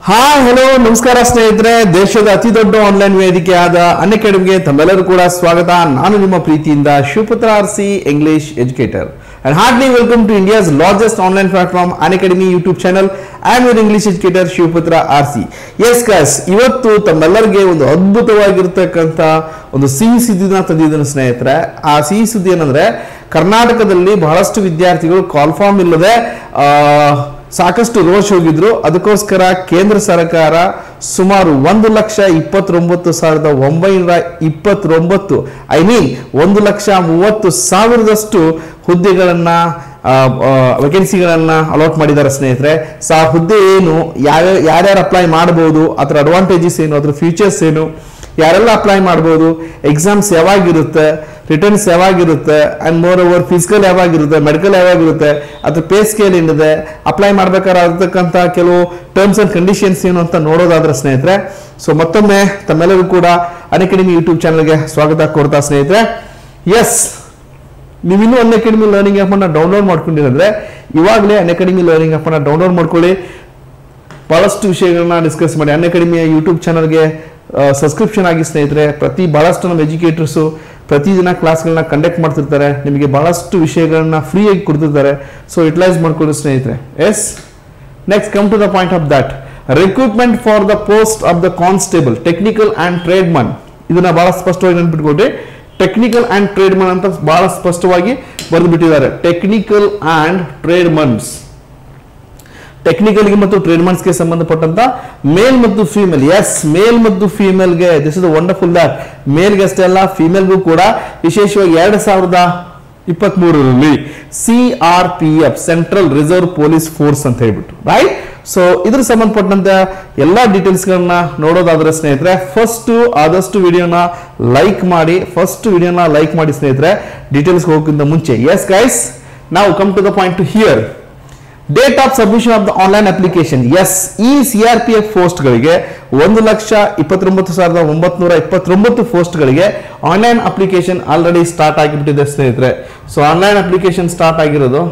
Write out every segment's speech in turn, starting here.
Hi hello ನಮಸ್ಕಾರ ಸ್ನೇಹಿತರೆ, ದೇಶದ ಅತಿ ದೊಡ್ಡ ಆನ್ಲೈನ್ ವೇದಿಕೆಯಾದ ಅನ್ಅಕಾಡೆಮಿಗೆ ತಮ್ಮೆಲ್ಲರೂ ಕೂಡ ಸ್ವಾಗತ. ನಾನು ನಿಮ್ಮ ಪ್ರೀತಿಯಿಂದ Shivaputra RC English educator and heartily welcome to India's largest online platform Unacademy YouTube channel. I am your English educator Shivaputra RC. Yes guys, ಇವತ್ತು ತಮ್ಮೆಲ್ಲರಿಗೆ ಒಂದು ಅದ್ಭುತವಾಗಿರ್ತಕ್ಕಂಥ ಒಂದು ಸಿಹಿ ಸುದ್ದಿನ ತಂದಿದ್ದೇನೆ ಸ್ನೇಹಿತರೆ. ಆ ಸಿಹಿ ಸುದ್ದಿ ಏನಂದ್ರೆ, ಕರ್ನಾಟಕದಲ್ಲಿ ಬಹಳಷ್ಟು ವಿದ್ಯಾರ್ಥಿಗಳು ಕಾಲ್ಫಾರ್ಮ್ ಇಲ್ಲದೆ ಸಾಕಷ್ಟು ರೋಷ್ ಹೋಗಿದ್ರು. ಅದಕ್ಕೋಸ್ಕರ ಕೇಂದ್ರ ಸರ್ಕಾರ ಸುಮಾರು 1,29,929 ಐ ಮೀನ್ 1,30,30,000 ಹುದ್ದೆಗಳನ್ನ ವೇಕೆನ್ಸಿಗಳನ್ನ ಅಲಾಟ್ ಮಾಡಿದ್ದಾರೆ ಸ್ನೇಹಿತರೆ. ಆ ಹುದ್ದೆ ಏನು, ಯಾರ್ಯಾರು ಅಪ್ಲೈ ಮಾಡಬಹುದು, ಅದರ ಅಡ್ವಾಂಟೇಜಸ್ ಏನು, ಅದ್ರ ಫ್ಯೂಚರ್ಸ್ ಏನು, ಯಾರೆಲ್ಲ ಅಪ್ಲೈ ಮಾಡಬಹುದು, ಎಕ್ಸಾಮ್ಸ್ ಯಾವಾಗಿರುತ್ತೆ, ರಿಟರ್ನ್ಸ್ ಯಾವಾಗಿರುತ್ತೆ, ಅಂಡ್ ಮೋರ್ ಓವರ್ ಫಿಸಿಕಲ್ ಯಾವಾಗಿರುತ್ತೆ, ಮೆಡಿಕಲ್ ಯಾವಾಗಿರುತ್ತೆ, ಅದ್ರ ಪೇ ಸ್ಕೇಲ್ ಏನಿದೆ, ಅಪ್ಲೈ ಮಾಡ್ಬೇಕಾಗಿರ್ತಕ್ಕಂಥ ಕೆಲವು ಟರ್ಮ್ಸ್ ಅಂಡ್ ಕಂಡೀಷನ್ಸ್ ಏನು ಅಂತ ನೋಡೋದಾದ್ರೆ ಸ್ನೇಹಿತರೆ, ಸೊ ಮತ್ತೊಮ್ಮೆ ತಮ್ಮೆಲ್ಲರೂ ಕೂಡ ಅನ್ಅಕಾಡೆಮಿ ಯೂಟ್ಯೂಬ್ ಚಾನಲ್ಗೆ ಸ್ವಾಗತ ಕೋರ್ತಾ ಸ್ನೇಹಿತರೆ. ಎಸ್, ನೀವಿನ್ನೂ ಅನ್ಅಕಾಡೆಮಿ ಲರ್ನಿಂಗ್ ಆ್ಯಪ್ ಅನ್ನ ಡೌನ್ಲೋಡ್ ಮಾಡ್ಕೊಂಡಿರಂದ್ರೆ ಇವಾಗಲೇ ಅನ್ಅಕಾಡೆಮಿ ಲರ್ನಿಂಗ್ ಆ್ಯಪ್ ಅನ್ನ ಡೌನ್ಲೋಡ್ ಮಾಡ್ಕೊಳ್ಳಿ. ಬಹಳಷ್ಟು ವಿಷಯಗಳನ್ನ ಡಿಸ್ಕಸ್ ಮಾಡಿ. ಅನ್ಅಕಾಡೆಮಿಯ ಯೂಟ್ಯೂಬ್ ಚಾನಲ್ಗೆ ಸಬ್ಸ್ಕ್ರಿಪ್ಷನ್ ಆಗಿ ಸ್ನೇಹಿತರೆ. ಬಹಳಷ್ಟು ನಮ್ಮ ಎಜುಕೇಟರ್ಸು ಪ್ರತಿದಿನ ಕ್ಲಾಸ್ಗಳನ್ನ ಕಂಡಕ್ಟ್ ಮಾಡ್ತಿರ್ತಾರೆ, ನಿಮಗೆ ಬಹಳಷ್ಟು ವಿಷಯಗಳನ್ನ ಫ್ರೀಯಾಗಿ ಕೊಡ್ತಿರ್ತಾರೆ. ಸೊ ಯುಟಿಲೈಸ್ ಮಾಡ್ಕೊಳ್ಳಿ ಸ್ನೇಹಿತರೆ. Yes, next come to the point of that. Recruitment for the post of the constable technical and tradesman. ಇದನ್ನ ಬಹಳ ಸ್ಪಷ್ಟವಾಗಿ ನೆನ್ಪಿಟ್ಕೊಡ್ರಿ. ಟೆಕ್ನಿಕಲ್ ಅಂಡ್ ಟ್ರೇಡ್ಮನ್ ಅಂತ ಬಹಳ ಸ್ಪಷ್ಟವಾಗಿ ಬರೆದು ಬಿಟ್ಟಿದ್ದಾರೆ. ಟೆಕ್ನಿಕಲ್ ಅಂಡ್ ಟ್ರೇಡ್ಮನ್ಸ್, ಟೆಕ್ನಿಕಲ್ಗೆ ಮತ್ತು ಟ್ರೇಡ್ಮನ್ಸ್ಗೆ ಸಂಬಂಧಪಟ್ಟಂತ ಮೇಲ್ ಮತ್ತು ಫೀಮೇಲ್. ಎಸ್, ಮೇಲ್ ಮತ್ತು ಫೀಮೇಲ್ಗೆ ದಿಸ್ ಇಸ್ ವಂಡರ್ಫುಲ್ ದಟ್ ಮೇಲ್ಗೆ ಅಷ್ಟೇ ಅಲ್ಲ, ಫೀಮೇಲ್ಗೂ ಕೂಡ ವಿಶೇಷವಾಗಿ 2023ರಲ್ಲಿ CRPF central reserve police force ಅಂತ ಹೇಳ್ಬಿಟ್ಟು, ರೈಟ್. ಸೊ ಇದ್ರ ಸಂಬಂಧಪಟ್ಟಂತ ಎಲ್ಲಾ ಡೀಟೇಲ್ಸ್ ಗಳನ್ನ ನೋಡೋದಾದ್ರೆ ಸ್ನೇಹಿತರೆ, ಆದಷ್ಟು ವಿಡಿಯೋನ ಲೈಕ್ ಮಾಡಿ. ಸ್ನೇಹಿತರೆ, ಡೀಟೇಲ್ಸ್ ಹೋಗೋಕ್ಕಿಂತ ಮುಂಚೆ. ಎಸ್ ಗೈಸ್, ನಾವು come to the point here. Date of submission of the online application. Yes, ಈ CRPF ಪೋಸ್ಟ್ ಗಳಿಗೆ 1,29,929 ಪೋಸ್ಟ್ ಗಳಿಗೆ ಆನ್ಲೈನ್ ಅಪ್ಲಿಕೇಶನ್ ಆಲ್ರೆಡಿ ಸ್ಟಾರ್ಟ್ ಆಗಿಬಿಟ್ಟಿದೆ ಸ್ನೇಹಿತರೆ. ಸೊ ಆನ್ಲೈನ್ ಅಪ್ಲಿಕೇಶನ್ ಸ್ಟಾರ್ಟ್ ಆಗಿರೋದು,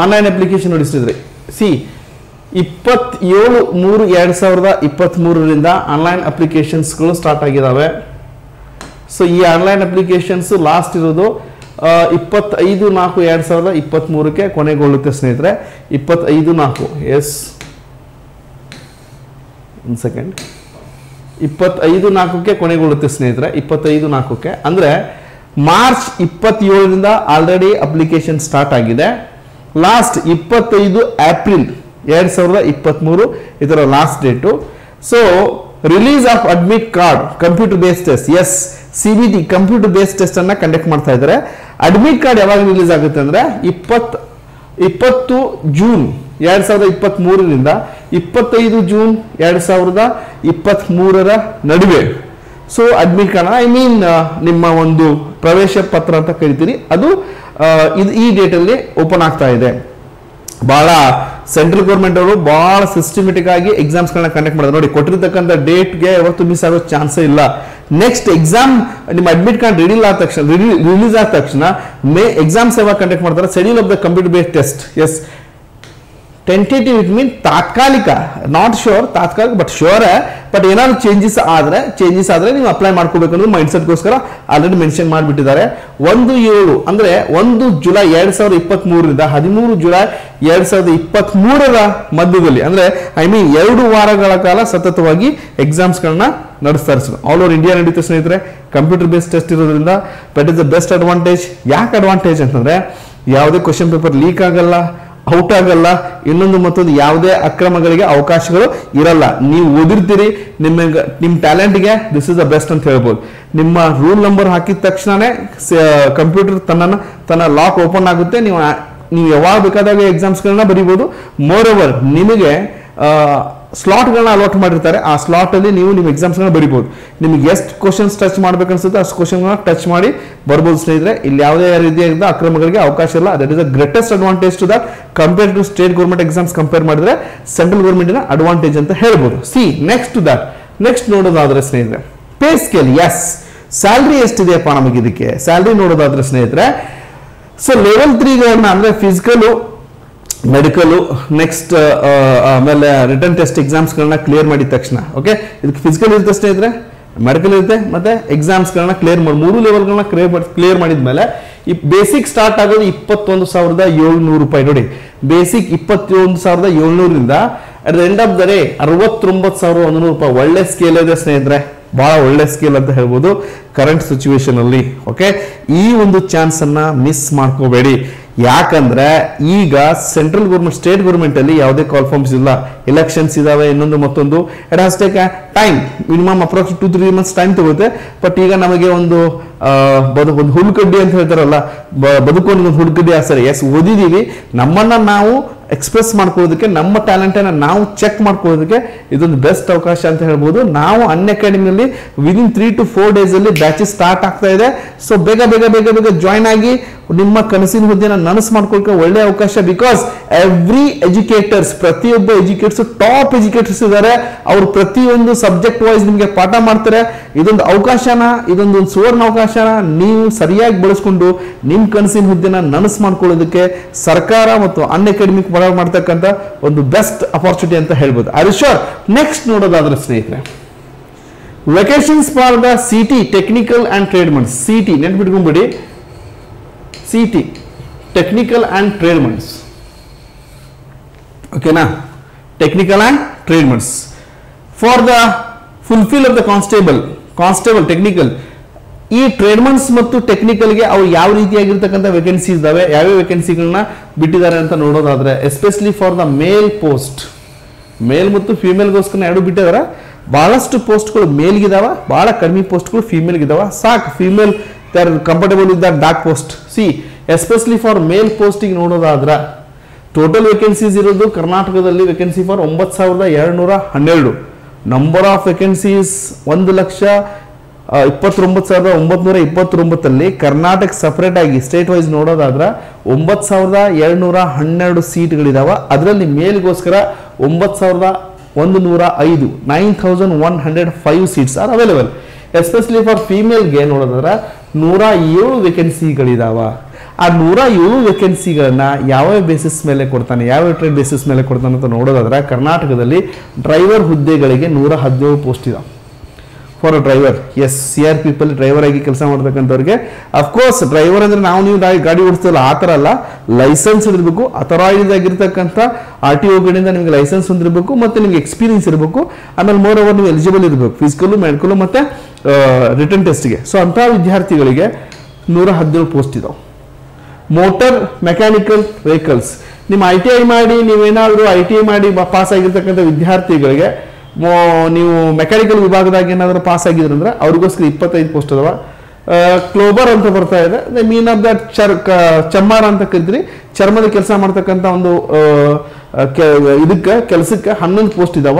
ಆನ್ಲೈನ್ ಅಪ್ಲಿಕೇಶನ್ ನೋಡಿ ಸ್ನೇಹಿತರೆ, 27/3/2023ರಿಂದ ಆನ್ಲೈನ್ ಅಪ್ಲಿಕೇಶನ್ಸ್ಗಳು ಸ್ಟಾರ್ಟ್ ಆಗಿದ್ದಾವೆ. ಸೊ ಈ ಆನ್ಲೈನ್ ಅಪ್ಲಿಕೇಶನ್ಸ್ ಲಾಸ್ಟ್ ಇರೋದು 25/4/2023ಕ್ಕೆ ಕೊನೆಗೊಳ್ಳುತ್ತೆ ಸ್ನೇಹಿತರೆ. 25/4, ಎಸ್, ಒಂದು ಸೆಕೆಂಡ್, 25/4ಕ್ಕೆ ಕೊನೆಗೊಳ್ಳುತ್ತೆ ಸ್ನೇಹಿತರೆ. 25/4ಕ್ಕೆ ಅಂದ್ರೆ ಮಾರ್ಚ್ 27ರಿಂದ ಆಲ್ರೆಡಿ ಅಪ್ಲಿಕೇಶನ್ ಸ್ಟಾರ್ಟ್ ಆಗಿದೆ. ಲಾಸ್ಟ್ 25 ಏಪ್ರಿಲ್ 2023 ಇದರ last date. So release of admit card computer based test. Yes, CBT computer based test ಅನ್ನ ಕಂಡಕ್ಟ್ ಮಾಡ್ತಾ ಇದ್ದಾರೆ. ಅಡ್ಮಿಟ್ ಕಾರ್ಡ್ ಯಾವಾಗ ರಿಲೀಸ್ ಆಗುತ್ತೆ ಅಂದ್ರೆ 20 ಜೂನ್ 2023ರಿಂದ 25 ಜೂನ್ 2023 ನಡುವೆ. So admit card I mean ನಿಮ್ಮ ಒಂದು ಪ್ರವೇಶ ಪತ್ರ ಅಂತ ಕರಿತೀರಿ, ಅದು ಈ ಡೇಟ್ ಅಲ್ಲಿ ಓಪನ್ ಆಗ್ತಾ ಇದೆ. ಬಹಳ ಸೆಂಟ್ರಲ್ ಗೌರ್ಮೆಂಟ್ ಅವರು ಬಹಳ ಸಿಸ್ಟಮೆಟಿಕ್ ಆಗಿ ಎಕ್ಸಾಮ್ಸ್ ಗಳನ್ನ ಕಂಡಕ್ಟ್ ಮಾಡಿದ್ರು. ನೋಡಿ, ಕೊಟ್ಟಿರ್ತಕ್ಕಂಥ ಡೇಟ್ಗೆ ಯಾವತ್ತು ಮಿಸ್ ಆಗೋ ಚಾನ್ಸೇ ಇಲ್ಲ. ನೆಕ್ಸ್ಟ್ ಎಕ್ಸಾಮ್ ನಿಮ್ಮ ಅಡ್ಮಿಟ್ ಕಾರ್ಡ್ ರಿಲೀಸ್ ಆದ ತಕ್ಷಣ ಎಕ್ಸಾಮ್ಸ್ ಯಾವಾಗ ಕಂಡಕ್ಟ್ ಮಾಡ್ತಾರೆ, schedule of the computer based test. Yes, tentative it mean ತಾತ್ಕಾಲಿಕ, ನಾಟ್ ಶೋರ್, ತಾತ್ಕಾಲಿಕ ಬಟ್ ಶೋರ್. ಬಟ್ ಏನಾದ್ರು ಚೇಂಜಸ್ ಆದ್ರೆ ನೀವು ಅಪ್ಲೈ ಮಾಡ್ಕೋಬೇಕು ಅನ್ನೋದು ಮೈಂಡ್ ಸೆಟ್ಗೋಸ್ಕರ ಆಲ್ರೆಡಿ ಮೆನ್ಷನ್ ಮಾಡಿಬಿಟ್ಟಿದ್ದಾರೆ. 1/7 ಅಂದ್ರೆ 1 ಜುಲೈ 2023ರಿಂದ 13 ಜುಲೈ 2023 ಮಧ್ಯದಲ್ಲಿ, ಅಂದ್ರೆ ಐ ಮೀನ್ 2 ವಾರಗಳ ಕಾಲ ಸತತವಾಗಿ ಎಕ್ಸಾಮ್ಸ್ ಗಳನ್ನ ನಡೆಸ್ತಾರೆ. ಆಲ್ ಓವರ್ ಇಂಡಿಯಾ ನಡೀತೆ ಸ್ನೇಹಿತರೆ. ಕಂಪ್ಯೂಟರ್ ಬೇಸ್ಡ್ ಟೆಸ್ಟ್ ಇರೋದ್ರಿಂದ that is the best advantage. ಯಾಕೆ ಅಡ್ವಾಂಟೇಜ್ ಅಂತಂದ್ರೆ, ಯಾವುದೇ ಕ್ವಶನ್ ಪೇಪರ್ ಲೀಕ್ ಆಗಲ್ಲ, ಔಟ್ ಆಗಲ್ಲ, ಮತ್ತೊಂದು ಯಾವುದೇ ಅಕ್ರಮಗಳಿಗೆ ಅವಕಾಶಗಳು ಇರಲ್ಲ. ನೀವು ಓದಿರ್ತೀರಿ, ನಿಮ್ಮ ಟ್ಯಾಲೆಂಟ್ಗೆ ದಿಸ್ ಇಸ್ ದ ಬೆಸ್ಟ್ ಅಂತ ಹೇಳ್ಬೋದು. ನಿಮ್ಮ ರೂಲ್ ನಂಬರ್ ಹಾಕಿದ ತಕ್ಷಣನೇ ಕಂಪ್ಯೂಟರ್ ತನ್ನ ಲಾಕ್ ಓಪನ್ ಆಗುತ್ತೆ. ನೀವು ಯಾವಾಗ ಬೇಕಾದಾಗ ಎಕ್ಸಾಮ್ಸ್ಗಳನ್ನ ಬರೀಬಹುದು. ಮೋರ್ ಓವರ್ ನಿಮಗೆ ಸ್ಲಾಟ್ಗಳನ್ನ ಅಲಾಟ್ ಮಾಡಿರ್ತಾರೆ. ಆ ಸ್ಲಾಟ್ ಅಲ್ಲಿ ನೀವು ನಿಮ್ಮ ಎಕ್ಸಾಮ್ಸ್ಗಳನ್ನ ಬರೀಬಹುದು. ನಿಮಗೆ ಎಷ್ಟು ಕ್ವಶನ್ಸ್ ಟಚ್ ಮಾಡ್ಬೇಕು ಅನ್ಸುತ್ತೆ ಅಷ್ಟು ಕ್ವಶನ್ಗಳನ್ನ ಟಚ್ ಮಾಡಿ ಬರ್ಬೋದು ಸ್ನೇಹಿತರೆ. ಇಲ್ಲಿ ಯಾವುದೇ ರೀತಿಯಾದ ಅಕ್ರಮಗಳಿಗೆ ಅವಕಾಶ ಇಲ್ಲ. That is the greatest advantage to that compare to state government exams compare ಮಾಡಿದ್ರೆ ಸೆಂಟ್ರಲ್ ಗೌರ್ಮೆಂಟಿನ ಅಡ್ವಾಂಟೇಜ್ ಅಂತ ಹೇಳ್ಬೋದು. ನೆಕ್ಸ್ಟ್ ಟು ದಟ್, ನೆಕ್ಸ್ಟ್ ನೋಡೋದಾದ್ರೆ ಸ್ನೇಹಿತರೆ, ಪೇ ಸ್ಕೇಲ್. ಎಸ್, ಸ್ಯಾಲ್ರಿ ಎಷ್ಟಿದೆಯಪ್ಪ ನಮಗೆ ಇದಕ್ಕೆ ಸ್ಯಾಲ್ರಿ ನೋಡೋದಾದ್ರೆ ಸ್ನೇಹಿತರೆ, ಸೊ ಲೆವೆಲ್ 3 ಅಂದ್ರೆ ಫಿಸಿಕಲ್ ಮೆಡಿಕಲು ನೆಕ್ಸ್ಟ್ ಆಮೇಲೆ ರಿಟರ್ನ್ ಟೆಸ್ಟ್ ಎಕ್ಸಾಮ್ಸ್ಗಳನ್ನ ಕ್ಲಿಯರ್ ಮಾಡಿದ ತಕ್ಷಣ ಓಕೆ ಇದಕ್ಕೆ ಫಿಸಿಕಲ್ ಇರುತ್ತೆ ಸ್ನೇಹಿತರೆ, ಮೆಡಿಕಲ್ ಇರುತ್ತೆ ಮತ್ತೆ ಎಕ್ಸಾಮ್ಸ್ಗಳನ್ನ ಕ್ಲಿಯರ್ ಮಾಡಿ 3 ಲೆವೆಲ್ಗಳನ್ನ ಕ್ಲಿಯರ್ ಮಾಡಿದ್ಮೇಲೆ ಈ ಬೇಸಿಕ್ ಸ್ಟಾರ್ಟ್ ಆಗೋದು 21,700 ರೂಪಾಯಿ. ನೋಡಿ ಬೇಸಿಕ್ 21,700ರಿಂದ at the end of the day 69,100 ರೂಪಾಯಿ. ಒಳ್ಳೆ ಸ್ಕೇಲ್ ಇದೆ ಸ್ನೇಹಿತರೆ, ಬಹಳ ಒಳ್ಳೆ ಸ್ಕೇಲ್ ಅಂತ ಹೇಳ್ಬೋದು ಕರೆಂಟ್ ಸಿಚುವೇಶನ್ ಅಲ್ಲಿ. ಓಕೆ ಈ ಒಂದು ಚಾನ್ಸ್ ಅನ್ನ ಮಿಸ್ ಮಾಡ್ಕೋಬೇಡಿ. ಯಾಕಂದ್ರೆ ಈಗ ಸೆಂಟ್ರಲ್ ಗೌರ್ಮೆಂಟ್ ಸ್ಟೇಟ್ ಗೌರ್ಮೆಂಟ್ ಅಲ್ಲಿ ಯಾವುದೇ ಕಾಲ್ ಫಾರ್ಮ್ಸ್ ಇಲ್ಲ, ಎಲೆಕ್ಷನ್ಸ್ ಇದಾವೆ, ಇನ್ನೊಂದು ಮತ್ತೊಂದು. It has take time, minimum approx 2-3 months time ತಗೊಳುತ್ತೆ. ಬಟ್ ಈಗ ನಮಗೆ ಒಂದು ಹುಡುಕಡ್ಡಿ ಅಂತ ಹೇಳ್ತಾರಲ್ಲ, ಬದುಕೊಂಡು ಒಂದು ಹುಡುಕಡ್ಡಿ ಸರಿ ಎಸ್ ಓದಿದೀವಿ, ನಮ್ಮನ್ನ ನಾವು ಎಕ್ಸ್ಪ್ರೆಸ್ ಮಾಡ್ಕೊಳ್ಳೋದಕ್ಕೆ, ನಮ್ಮ ಟ್ಯಾಲೆಂಟ್ ಅನ್ನ ನಾವು ಚೆಕ್ ಮಾಡ್ಕೊಳ್ಳೋದಕ್ಕೆ ಇದೊಂದು ಬೆಸ್ಟ್ ಅವಕಾಶ ಅಂತ ಹೇಳ್ಬೋದು. ನಾವು ಅನ್ಅಕಾಡೆಮಿಯಲ್ಲಿ ವಿದಿನ್ 3 to 4 ಡೇಸ್ ಅಲ್ಲಿ ಬ್ಯಾಚಸ್ ಸ್ಟಾರ್ಟ್ ಆಗ್ತಾ ಇದೆ. ಸೊ ಬೇಗ ಬೇಗ ಬೇಗ ಬೇಗ ಜಾಯ್ನ್ ಆಗಿ ನಿಮ್ಮ ಕನಸಿನ ಹುದ್ದೆನ ನನಸು ಮಾಡ್ಕೊಳ್ಳೋಕೆ ಒಳ್ಳೆ ಅವಕಾಶ. ಬಿಕಾಸ್ ಎವ್ರಿ ಎಜುಕೇಟರ್ಸ್, ಪ್ರತಿಯೊಬ್ಬ ಎಜುಕೇಟರ್ಸ್ ಟಾಪ್ ಎಜುಕೇಟರ್ಸ್ ಇದ್ದಾರೆ, ಅವರು ಪ್ರತಿಯೊಂದು ಸಬ್ಜೆಕ್ಟ್ ವೈಸ್ ನಿಮಗೆ ಪಾಠ ಮಾಡ್ತಾರೆ. ಇದೊಂದು ಅವಕಾಶನ, ಇದೊಂದು ಸುವರ್ಣ ಅವಕಾಶನ ನೀವು ಸರಿಯಾಗಿ ಬಳಸ್ಕೊಂಡು ನಿಮ್ಮ ಕನಸಿನ ಹುದ್ದೆನ ನನಸು ಮಾಡ್ಕೊಳ್ಳೋದಕ್ಕೆ ಸರ್ಕಾರ ಮತ್ತು ಅನ್ಅಕಾಡೆಮಿಕ್ ಮಾಡ್ತಕ್ಕಂಥ ಒಂದು ಬೆಸ್ಟ್ ಅಪಾರ್ಚುನಿಟಿ ಅಂತ ಹೇಳ್ಬೋದು. R sure. ನೆಕ್ಸ್ಟ್ ನೋಡೋದಾದ್ರೆ ಸ್ನೇಹಿತರೆ, vacancies for the CT technical and tradesmen. CT ನೆನ್ಪಿಟ್ಕೊಂಡ್ಬಿಡಿ, ಸಿಟಿ ಟೆಕ್ನಿಕಲ್ ಅಂಡ್ ಟ್ರೇಡ್ಮೆಂಟ್ಸ್. ಓಕೆನಾ, technical and tradesmen for the fulfil of the constable technical. ಈ ಟ್ರೇಡ್ಮೆಂಟ್ಸ್ ಮತ್ತು ಟೆಕ್ನಿಕಲ್ಗೆ ಅವ್ರು ಯಾವ ರೀತಿಯಾಗಿರ್ತಕ್ಕಂಥ ವೇಕೆನ್ಸಿ ಇದಾವೆ, ಯಾವ್ಯಾವ ವೇಕೆನ್ಸಿಗಳನ್ನ ಬಿಟ್ಟಿದ್ದಾರೆ ಅಂತ ನೋಡೋದಾದ್ರೆ, especially for the male post, male ಮತ್ತು ಫಿಮೇಲ್ಗೋಸ್ಕರ ಎರಡು ಬಿಟ್ಟಿದ್ದಾರೆ. ಬಹಳಷ್ಟು ಪೋಸ್ಟ್ಗಳು ಮೇಲ್ಗಿದಾವ, ಬಹಳ ಕಡಿಮೆ ಪೋಸ್ಟ್ಗಳು ಫಿಮೇಲ್ಗಿದಾವ. ಸಾಕು female they are comfortable with the dark post. See especially for male ಪೋಸ್ಟಿಗೆ ನೋಡೋದಾದ್ರೆ ಟೋಟಲ್ ವೇಕೆನ್ಸೀಸ್ ಇರೋದು ಕರ್ನಾಟಕದಲ್ಲಿ vacancy for 9,212. Number of vacancies 1,29,929. Karnataka separate ಆಗಿ ಸ್ಟೇಟ್ ವೈಸ್ ನೋಡೋದಾದ್ರೆ 9,212 ಸೀಟ್ಗಳಿದಾವ. ಅದರಲ್ಲಿ ಮೇಲ್ಗೋಸ್ಕರ 9,105 9,105 seats are available. Especially for ಫಿಮೇಲ್ಗೆ ನೋಡೋದಾದ್ರೆ 107 ವೇಕೆನ್ಸಿಗಳಿದಾವ. ಆ 107 ವೇಕೆನ್ಸಿಗಳನ್ನ ಯಾವ ಬೇಸಿಸ್ ಮೇಲೆ ಕೊಡ್ತಾನೆ, ಯಾವ ಟ್ರೇಡ್ ಬೇಸಿಸ್ ಮೇಲೆ ಕೊಡ್ತಾನೆ ಅಂತ ನೋಡೋದಾದ್ರೆ, ಕರ್ನಾಟಕದಲ್ಲಿ ಡ್ರೈವರ್ ಹುದ್ದೆಗಳಿಗೆ 117 ಪೋಸ್ಟ್ ಇದಾವೆ for a driver. Yes, CRPF ಅಲ್ಲಿ ಡ್ರೈವರ್ ಆಗಿ ಕೆಲಸ ಮಾಡ್ತಕ್ಕಂಥವ್ರಿಗೆ. ಅಫ್ಕೋರ್ಸ್ ಡ್ರೈವರ್ ಅಂದ್ರೆ ನಾವು ನೀವು ಗಾಡಿ ಓಡಿಸ್ತಿಲ್ಲ ಆ ಥರ ಅಲ್ಲ, ಲೈಸೆನ್ಸ್ ಇರಬೇಕು, ಅಥರೈಸ್ಡ್ ಆಗಿರ್ತಕ್ಕಂಥ RTO ಕಡೆಯಿಂದ ನಿಮಗೆ ಲೈಸೆನ್ಸ್ ಹೊಂದಿರಬೇಕು, ಮತ್ತೆ ನಿಮಗೆ ಎಕ್ಸ್ಪೀರಿಯನ್ಸ್ ಇರಬೇಕು. ಆಮೇಲೆ ಮೋರ್ ಓವರ್ ನೀವು ಎಲಿಜಿಬಲ್ ಇರಬೇಕು ಫಿಸಿಕಲ್, ಮೆಡಿಕಲ್ ಮತ್ತೆ ರಿಟರ್ನ್ ಟೆಸ್ಟ್ಗೆ. ಸೊ ಅಂಥ ವಿದ್ಯಾರ್ಥಿಗಳಿಗೆ 117 ಪೋಸ್ಟ್ ಇದಾವೆ. ಮೋಟರ್ ಮೆಕ್ಯಾನಿಕಲ್ ವೆಹಿಕಲ್ಸ್, ನಿಮ್ಮ ITI ಮಾಡಿ ನೀವೇನಾದರೂ ITI ಮಾಡಿ ಪಾಸ್ ಆಗಿರ್ತಕ್ಕಂಥ ವಿದ್ಯಾರ್ಥಿಗಳಿಗೆ ನೀವು ಮೆಕ್ಯಾನಿಕಲ್ ವಿಭಾಗದಾಗ ಏನಾದರೂ ಪಾಸ್ ಆಗಿದ್ರೆ ಅಂದ್ರೆ ಅವ್ರಿಗೋಸ್ಕರ 25 ಪೋಸ್ಟ್ ಅದಾವ. ಕ್ಲೋಬರ್ ಅಂತ ಬರ್ತಾ ಇದೆ, ಮೀನ್ ಆಫ್ ದಟ್ ಚಮ್ಮಾರ ಅಂತ ಕರಿತೀರಿ, ಚರ್ಮದ ಕೆಲಸ ಮಾಡ್ತಕ್ಕಂಥ ಒಂದು ಇದಕ್ಕೆ ಕೆಲಸಕ್ಕೆ 11 ಪೋಸ್ಟ್ ಇದಾವ.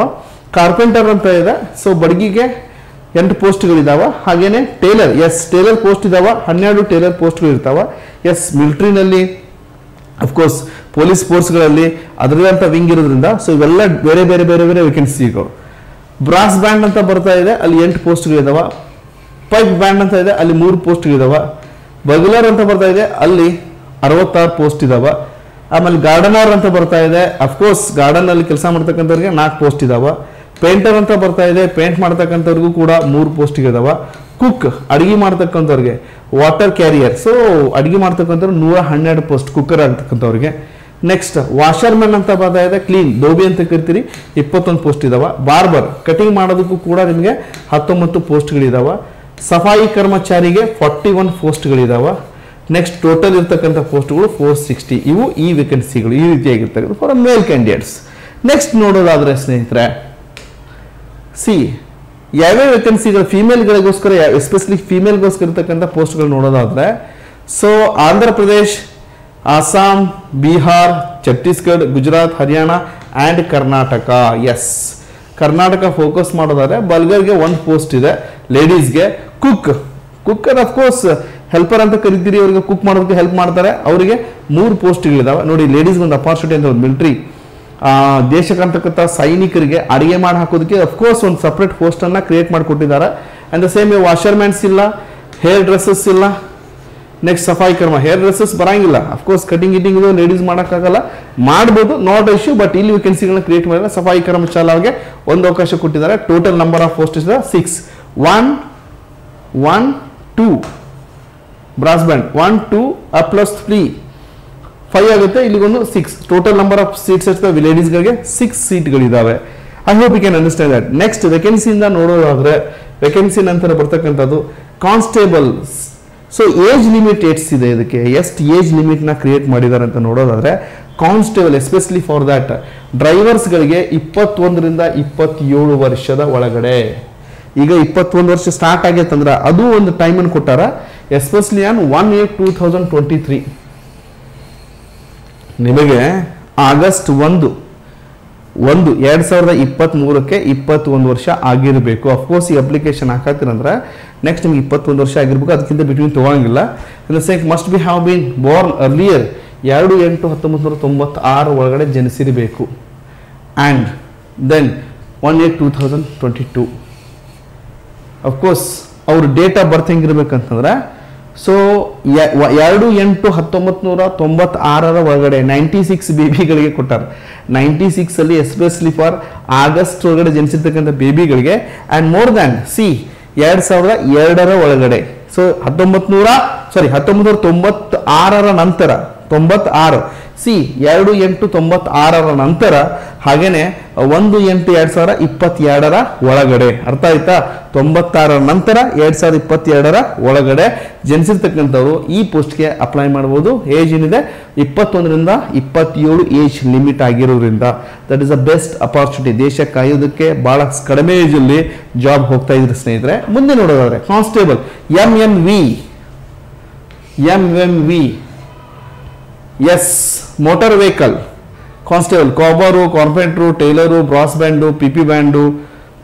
ಕಾರ್ಪೆಂಟರ್ ಅಂತ ಇದೆ, ಸೊ ಬಡಗಿಗೆ 8 ಪೋಸ್ಟ್ಗಳಿದಾವ. ಹಾಗೇನೆ ಟೇಲರ್, ಎಸ್ ಟೇಲರ್ ಪೋಸ್ಟ್ ಇದಾವ, 12 ಟೇಲರ್ ಪೋಸ್ಟ್ಗಳು ಇರ್ತಾವ. ಎಸ್ ಮಿಲಿಟ್ರಿನಲ್ಲಿ ಅಫ್ಕೋರ್ಸ್ ಪೊಲೀಸ್ ಫೋರ್ಸ್ಗಳಲ್ಲಿ ಅದರಲ್ಲಂತ ವಿಂಗ್ ಇರೋದ್ರಿಂದ ಸೊ ಇವೆಲ್ಲ ಬೇರೆ ಬೇರೆ ಬೇರೆ ಬೇರೆ ವೇಕೆನ್ಸಿಗಳು. ಬ್ರಾಸ್ ಬ್ಯಾಂಡ್ ಅಂತ ಬರ್ತಾ ಇದೆ, ಅಲ್ಲಿ 8 ಪೋಸ್ಟ್ಗಳಿದಾವ. ಪೈಪ್ ಬ್ಯಾಂಡ್ ಅಂತ ಇದೆ, ಅಲ್ಲಿ 3 ಪೋಸ್ಟ್ಗಳಿದಾವ. ಬಗ್ಲರ್ ಅಂತ ಬರ್ತಾ ಇದೆ, ಅಲ್ಲಿ 66 ಪೋಸ್ಟ್ ಇದಾವ. ಆಮೇಲೆ ಗಾರ್ಡನರ್ ಅಂತ ಬರ್ತಾ ಇದೆ, ಅಫ್ಕೋರ್ಸ್ ಗಾರ್ಡನ್ ಅಲ್ಲಿ ಕೆಲಸ ಮಾಡ್ತಕ್ಕಂಥವ್ರಿಗೆ 4 ಪೋಸ್ಟ್ ಇದಾವ. ಪೇಂಟರ್ ಅಂತ ಬರ್ತಾ ಇದೆ, ಪೇಂಟ್ ಮಾಡ್ತಕ್ಕಂಥವ್ರಿಗೂ ಕೂಡ 3 ಪೋಸ್ಟ್ಗಳಿದಾವ. ಕುಕ್, ಅಡಿಗೆ ಮಾಡ್ತಕ್ಕಂಥವ್ರಿಗೆ. ವಾಟರ್ ಕ್ಯಾರಿಯರ್, ಸೊ ಅಡಿಗೆ ಮಾಡ್ತಕ್ಕಂಥವ್ರು 112 ಪೋಸ್ಟ್ ಕುಕ್ಕರ್ ಆಗ್ತಕ್ಕಂಥವ್ರಿಗೆ. ನೆಕ್ಸ್ಟ್ ವಾಷರ್ಮನ್ ಅಂತ ಬರ್ತಾ ಇದೆ, ಕ್ಲೀನ್ ದೋಬಿ ಅಂತ ಕರಿತೀರಿ, 21 ಪೋಸ್ಟ್ ಇದಾವ. ಬಾರ್ಬರ್ ಕಟಿಂಗ್ ಮಾಡೋದಕ್ಕೂ ಕೂಡ ನಿಮಗೆ 19 ಪೋಸ್ಟ್ಗಳಿದಾವ. ಸಫಾಯಿ ಕರ್ಮಚಾರಿಗೆ 41 ಪೋಸ್ಟ್ಗಳಿದಾವ. ನೆಕ್ಸ್ಟ್ ಟೋಟಲ್ ಇರ್ತಕ್ಕಂಥ ಪೋಸ್ಟ್ಗಳು 460. ಇವು ಈ ವೇಕೆನ್ಸಿಗಳು ಈ ರೀತಿಯಾಗಿರ್ತಕ್ಕಂಥ ಫಾರ್ ಮೇಲ್ ಕ್ಯಾಂಡಿಡೇಟ್ಸ್. ನೆಕ್ಸ್ಟ್ ನೋಡೋದಾದ್ರೆ ಸ್ನೇಹಿತರೆ, ಸಿ ಯಾವ್ಯಾವ ವೇಕೆನ್ಸಿಗಳು ಫಿಮೇಲ್ಗಳಿಗೋಸ್ಕರ, ಎಸ್ಪೆಷಲಿ ಫಿಮೇಲ್ಗೋಸ್ಕರ ಇರ್ತಕ್ಕಂಥ ಪೋಸ್ಟ್ಗಳು ನೋಡೋದಾದ್ರೆ, so Andhra Pradesh, Assam, Bihar, Chhattisgarh, Gujarat, Haryana and Karnataka. Yes, Karnataka focus ಮಾಡೋದಾದ್ರೆ ಬಲ್ಗರ್ಗೆ 1 ಪೋಸ್ಟ್ ಇದೆ. ಲೇಡೀಸ್ಗೆ ಕುಕ್ಕರ್ ಅಫ್ಕೋರ್ಸ್ ಹೆಲ್ಪರ್ ಅಂತ ಕರಿತೀರಿ, ಅವ್ರಿಗೆ ಕುಕ್ ಮಾಡೋದಕ್ಕೆ ಹೆಲ್ಪ್ ಮಾಡ್ತಾರೆ, ಅವರಿಗೆ 3 ಪೋಸ್ಟ್ಗಳಿದಾವೆ. ನೋಡಿ ಲೇಡೀಸ್ಗೆ ಒಂದು ಅಪಾರ್ಚುನಿಟಿ ಅಂತ ಒಂದು ಮಿಲಿಟ್ರಿ ದೇಶಕ್ಕಂತಕ್ಕಂಥ ಸೈನಿಕರಿಗೆ ಅಡಿಗೆ ಮಾಡಿ ಹಾಕೋದಕ್ಕೆ ಅಫ್ಕೋರ್ಸ್ ಒಂದು ಸಪ್ರೇಟ್ ಪೋಸ್ಟನ್ನು ಕ್ರಿಯೇಟ್ ಮಾಡಿಕೊಟ್ಟಿದ್ದಾರೆ. ಆ್ಯಂಡ್ ದ ಸೇಮ್ ವಾಷರ್ಮ್ಯಾನ್ಸ್ ಇಲ್ಲ, ಹೇರ್ ಡ್ರೆಸ್ಸಸ್ ಇಲ್ಲ, ನೆಕ್ಸ್ಟ್ ಸಫಾಯಿ ಕರ್ಮ, ಹೇರ್ ಡ್ರೆಸ್ಸಸ್ ಬರಂಗಿಲ್ಲ, ಅಫ್ಕೋರ್ಸ್ ಕಟಿಂಗ್ ಗಿಟಿಂಗ್ ಇದು ಲೇಡೀಸ್ ಮಾಡೋಕ್ಕಾಗಲ್ಲ, ಮಾಡ್ಬೋದು, ನಾಟ್ ಇಶ್ಯೂ. ಬಟ್ ಇಲ್ಲಿ ವೇಕೆನ್ಸಿಗಳನ್ನ ಕ್ರಿಯೇಟ್ ಮಾಡಿದ್ರೆ ಸಫಾಯಿ ಕರ್ಮಚಾರಿಗೆ ಒಂದು ಅವಕಾಶ ಕೊಟ್ಟಿದ್ದಾರೆ. Total number of post is 6, 1, 1, 2 brass band, 1, 2 plus 3 5 ಆಗುತ್ತೆ. ಇಲ್ಲಿಗೊಂದು 6 ಟೋಟಲ್ ನಂಬರ್ ಆಫ್ ಸೀಟ್ಸ್ ಇರ್ತವೆ ಲೇಡೀಸ್ಗಳಿಗೆ 6 ಸೀಟ್ಗಳಿದ್ದಾವೆ. I hope you can understand that. Next ವೇಕೆನ್ಸಿಯಿಂದ ನೋಡೋದಾದ್ರೆ ವೇಕೆನ್ಸಿ ನಂತರ ಬರ್ತಕ್ಕಂಥದ್ದು ಕಾನ್ಸ್ಟೇಬಲ್. ಸೊ ಏಜ್ ಲಿಮಿಟ್ ಎಷ್ಟಿದೆ, ಇದಕ್ಕೆ ಎಷ್ಟು ಏಜ್ ಲಿಮಿಟ್ನ ಕ್ರಿಯೇಟ್ ಮಾಡಿದ್ದಾರೆ ಅಂತ ನೋಡೋದಾದ್ರೆ ಕಾನ್ಸ್ಟೇಬಲ್ ಎಸ್ಪೆಷಲಿ ಫಾರ್ ದ್ಯಾಟ್ ಡ್ರೈವರ್ಸ್ಗಳಿಗೆ 21ರಿಂದ 27 ವರ್ಷದ ಒಳಗಡೆ. ಈಗ 21 ವರ್ಷ ಸ್ಟಾರ್ಟ್ ಆಗೈತಂದ್ರೆ ಅದು ಒಂದು ಟೈಮನ್ನು ಕೊಟ್ಟಾರ, ಎಸ್ಪೆಷಲಿ ಆನ್ 1/8/2023. ನಿಮಗೆ ಆಗಸ್ಟ್ 1/1/2023ಕ್ಕೆ 21 ವರ್ಷ ಆಗಿರಬೇಕು. ಅಫ್ಕೋರ್ಸ್ ಈ ಅಪ್ಲಿಕೇಶನ್ ಹಾಕತ್ತೀರಂದ್ರೆ ನೆಕ್ಸ್ಟ್ ನಿಮ್ಗೆ 21 ವರ್ಷ ಆಗಿರ್ಬೇಕು, ಅದಕ್ಕಿಂತ ಬಿಟ್ವೀನ್ ತೊಗೊಳಂಗಿಲ್ಲ. In the sense must be have been born earlier 2/8/1996 ಒಳಗಡೆ ಜನಿಸಿರಬೇಕು. And then 1/8/2022. ಅಫ್ಕೋರ್ಸ್ ಅವ್ರ ಡೇಟ್ ಆಫ್ ಬರ್ತ್ ಹೆಂಗಿರ್ಬೇಕಂತಂದ್ರೆ ಸೊ 2/8/1996 ಒಳಗಡೆ 96 ಬೇಬಿಗಳಿಗೆ ಕೊಟ್ಟಾರೆ. 96 ಅಲ್ಲಿ ಎಸ್ಪೆಷಲಿ ಫಾರ್ ಆಗಸ್ಟ್ ಒಳಗಡೆ ಜನಿಸಿರ್ತಕ್ಕಂಥ ಬೇಬಿಗಳಿಗೆ ಆ್ಯಂಡ್ ಮೋರ್ ದ್ಯಾನ್ 2002 ಒಳಗಡೆ. ಸೊ 1996 ನಂತರ 96 2/8/96 ನಂತರ, ಹಾಗೇನೆ 1/8/2022 ಒಳಗಡೆ. ಅರ್ಥ ಆಯ್ತಾ? 96 ನಂತರ 2022 ಒಳಗಡೆ ಜನಿಸಿರ್ತಕ್ಕಂಥವ್ರು ಈ ಪೋಸ್ಟ್ಗೆ ಅಪ್ಲೈ ಮಾಡ್ಬೋದು. ಏಜ್ ಏನಿದೆ 21ರಿಂದ 27 ಏಜ್ ಲಿಮಿಟ್ ಆಗಿರೋದ್ರಿಂದ that is the best opportunity. ದೇಶ ಕಾಯೋದಕ್ಕೆ ಬಹಳ ಕಡಿಮೆ ಏಜಲ್ಲಿ ಜಾಬ್ ಹೋಗ್ತಾ ಇದ್ರೆ ಸ್ನೇಹಿತರೆ. ಮುಂದೆ ನೋಡೋದಾದ್ರೆ constable MMV S motor vehicle constable, cobbler, carpenter, tailor, brass band, PP band,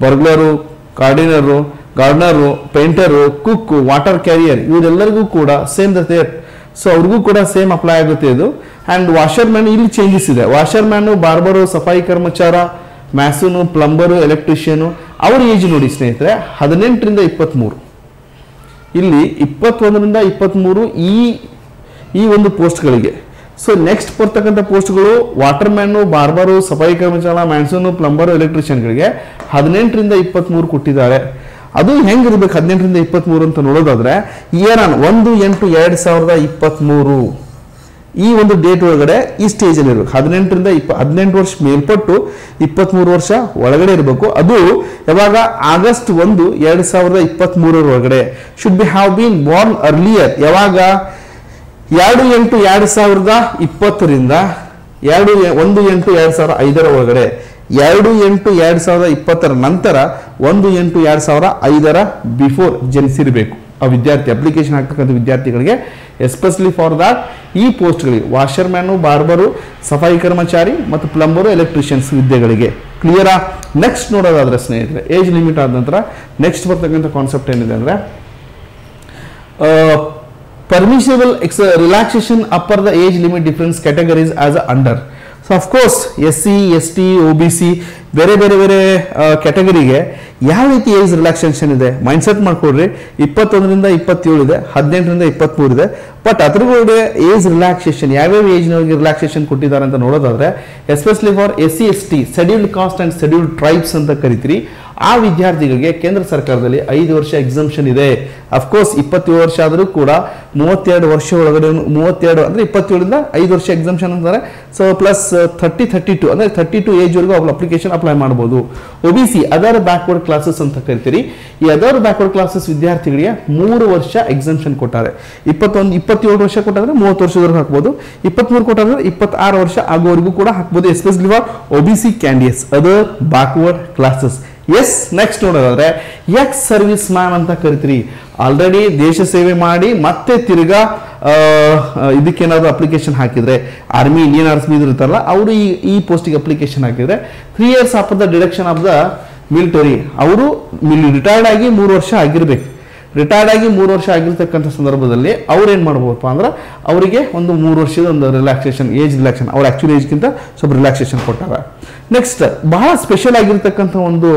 burglar, gardener, painter, cook, water carrier ಇವರೆಲ್ಲರಿಗೂ ಕೂಡ ಸೇಮ್ ದ. ಸೊ ಅವ್ರಿಗೂ ಕೂಡ ಸೇಮ್ ಅಪ್ಲೈ ಆಗುತ್ತೆ ಇದು. ಆ್ಯಂಡ್ ವಾಷರ್ ಮ್ಯಾನ್ ಇಲ್ಲಿ ಚೇಂಜಸ್ ಇದೆ. ವಾಷರ್ ಮ್ಯಾನು, ಬಾರ್ಬರು, ಸಫಾಯಿ ಕರ್ಮಚಾರ, ಮ್ಯಾಸೂನು, plumber, ಎಲೆಕ್ಟ್ರಿಷಿಯನು ಅವ್ರ ಏಜ್ ನೋಡಿ ಸ್ನೇಹಿತರೆ 18ರಿಂದ 23. ಇಲ್ಲಿ 21ರಿಂದ 23 ಈ ಒಂದು ಪೋಸ್ಟ್ಗಳಿಗೆ. ಸೊ ನೆಕ್ಸ್ಟ್ ಬರ್ತಕ್ಕಂಥ ಪೋಸ್ಟ್ಗಳು ವಾಟರ್ ಮ್ಯಾನು, ಬಾರ್ಬರು, ಸಫಾಯಿ ಕರ್ಮಚಾರ, ಮ್ಯಾನ್ಸೂನು, ಪ್ಲಂಬರು, ಎಲೆಕ್ಟ್ರಿಷಿಯನ್ಗಳಿಗೆ 18ರಿಂದ 23 ಕೊಟ್ಟಿದ್ದಾರೆ. ಅದು ಹೆಂಗಿರ್ಬೇಕು 18ರಿಂದ 23 ಅಂತ ನೋಡೋದಾದ್ರೆ ಇಯರ್ ಆನ್ 1/8/2023 ಈ ಒಂದು ಡೇಟ್ ಒಳಗಡೆ ಈ ಸ್ಟೇಜಲ್ಲಿ ಇರಬೇಕು. 18 ವರ್ಷ ಮೇಲ್ಪಟ್ಟು 23 ವರ್ಷ ಒಳಗಡೆ ಇರಬೇಕು. ಅದು ಯಾವಾಗ ಆಗಸ್ಟ್ 1/2023 ಒಳಗಡೆ. Should be have bean Born earlier. ಯಾವಾಗ 2/8/2020ರಿಂದ 1/8/2005 ಒಳಗಡೆ. 2/8/2020 ನಂತರ 1/8/2005 ಬಿಫೋರ್ ಜನಿಸಿರಬೇಕು ಆ ವಿದ್ಯಾರ್ಥಿ. ಅಪ್ಲಿಕೇಶನ್ ಹಾಕ್ತಕ್ಕಂಥ ವಿದ್ಯಾರ್ಥಿಗಳಿಗೆ ಎಸ್ಪೆಷಲಿ ಫಾರ್ ದಾಟ್ ಈ ಪೋಸ್ಟ್ಗಳಿಗೆ ವಾಷರ್ ಮ್ಯಾನು, ಬಾರ್ಬರು, ಸಫಾಯಿ ಕರ್ಮಚಾರಿ ಮತ್ತು ಪ್ಲಂಬರು, ಎಲೆಕ್ಟ್ರಿಷಿಯನ್ಸ್ ಹುದ್ದೆಗಳಿಗೆ. ಕ್ಲಿಯರಾ? ನೆಕ್ಸ್ಟ್ ನೋಡೋದಾದ್ರೆ ಸ್ನೇಹಿತರೆ ಏಜ್ ಲಿಮಿಟ್ ಆದ ನಂತರ ನೆಕ್ಸ್ಟ್ ಬರ್ತಕ್ಕಂಥ ಕಾನ್ಸೆಪ್ಟ್ ಏನಿದೆ ಅಂದರೆ permissible relaxation upper the age limit difference categories as under. So of course SC, ST, OBC ಬೇರೆ ಕ್ಯಾಟಗರಿಗೆ ಯಾವ ರೀತಿ ಏಜ್ ರಿಲ್ಯಾಕ್ಸೇಷನ್ ಇದೆ ಮೈಂಡ್ಸೆಟ್ ಮಾಡ್ಕೊಡ್ರಿ. 21ರಿಂದ 27 ಇದೆ, 18ರಿಂದ 23 ಇದೆ. ಬಟ್ ಅದ್ರೊಳಗೆ ಏಜ್ ರಿಲ್ಯಾಕ್ಸೇಷನ್ ಯಾವ್ಯಾವ ಏಜ್ನವರಿಗೆ ರಿಲ್ಯಾಕ್ಸೇಷನ್ ಕೊಟ್ಟಿದ್ದಾರೆ ಅಂತ ನೋಡೋದಾದ್ರೆ especially for SC, ST scheduled cost and scheduled tribes ಅಂತ ಕರಿತೀರಿ. ಆ ವಿದ್ಯಾರ್ಥಿಗಳಿಗೆ ಕೇಂದ್ರ ಸರ್ಕಾರದಲ್ಲಿ 5 ವರ್ಷ ಎಕ್ಸಂಪ್ಷನ್ ಇದೆ. ಅಫ್ಕೋರ್ಸ್ 27 ವರ್ಷ ಆದರೂ ಕೂಡ 32 ವರ್ಷ ಒಳಗಡೆ 32 ಅಂದರೆ 27ರಿಂದ 5 ವರ್ಷ ಎಕ್ಸಂಪ್ಷನ್ ಅಂತಾರೆ. ಸೊ ಪ್ಲಸ್ 32 ಅಂದರೆ 32 ಏಜ್ವರೆಗೂ ಅವ್ರು ಅಪ್ಲಿಕೇಶನ್ ಅಪ್ಲೈ ಮಾಡ್ಬೋದು. OBC ಅದರ್ ಬ್ಯಾಕ್ವರ್ಡ್ ಕ್ಲಾಸಸ್ ಅಂತ ಕರಿತೀರಿ. ಈ ಅದರ್ ಬ್ಯಾಕ್ವರ್ಡ್ ಕ್ಲಾಸಸ್ ವಿದ್ಯಾರ್ಥಿಗಳಿಗೆ 3 ವರ್ಷ ಎಕ್ಸಂಪ್ಷನ್ ಕೊಟ್ಟಾರೆ. 27 ವರ್ಷ ಕೊಟ್ಟಾದ್ರೆ 30 ವರ್ಷದವರೆಗೂ ಹಾಕ್ಬೋದು. 23 ಕೊಟ್ಟಾದ್ರೆ 26 ವರ್ಷ ಆಗೋವರೆಗೂ ಕೂಡ ಹಾಕ್ಬೋದು. Especially for OBC candidates other backward classes. Yes next ನೋಡೋದಾದ್ರೆ ಎಕ್ಸ್ ಸರ್ವಿಸ್ ಮ್ಯಾನ್ ಅಂತ ಕರಿತೀರಿ. ಆಲ್ರೆಡಿ ದೇಶ ಸೇವೆ ಮಾಡಿ ಮತ್ತೆ ತಿರ್ಗಾ ಇದಕ್ಕೇನಾದ್ರು ಅಪ್ಲಿಕೇಶನ್ ಹಾಕಿದ್ರೆ ಆರ್ಮಿ, ಇಂಡಿಯನ್ ಆರ್ಮಿ ಇರ್ತಾರಲ್ಲ ಅವರು ಈ ಪೋಸ್ಟಿಗೆ ಅಪ್ಲಿಕೇಶನ್ ಹಾಕಿದ್ರೆ 3 years after the deduction of the military ಅವರು ರಿಟೈರ್ಡ್ ಆಗಿ 3 ವರ್ಷ ಆಗಿರ್ಬೇಕು. ರಿಟೈರ್ಡ್ ಆಗಿ 3 ವರ್ಷ ಆಗಿರ್ತಕ್ಕಂಥ ಸಂದರ್ಭದಲ್ಲಿ ಅವ್ರು ಏನು ಮಾಡ್ಬೋದಪ್ಪ ಅಂದ್ರೆ ಅವರಿಗೆ ಒಂದು 3 ವರ್ಷದ ಒಂದು ರಿಲ್ಯಾಕ್ಸೇಷನ್, ಏಜ್ ರಿಲ್ಯಾಕ್ಸೇಷನ್, ಅವ್ರ ಆ್ಯಕ್ಚುಲಿ ಏಜ್ಗಿಂತ ಸ್ವಲ್ಪ ರಿಲ್ಯಾಕ್ಸೇಷನ್ ಕೊಟ್ಟಾಗ. ನೆಕ್ಸ್ಟ್ ಬಹಳ ಸ್ಪೆಷಲ್ ಆಗಿರ್ತಕ್ಕಂಥ ಒಂದು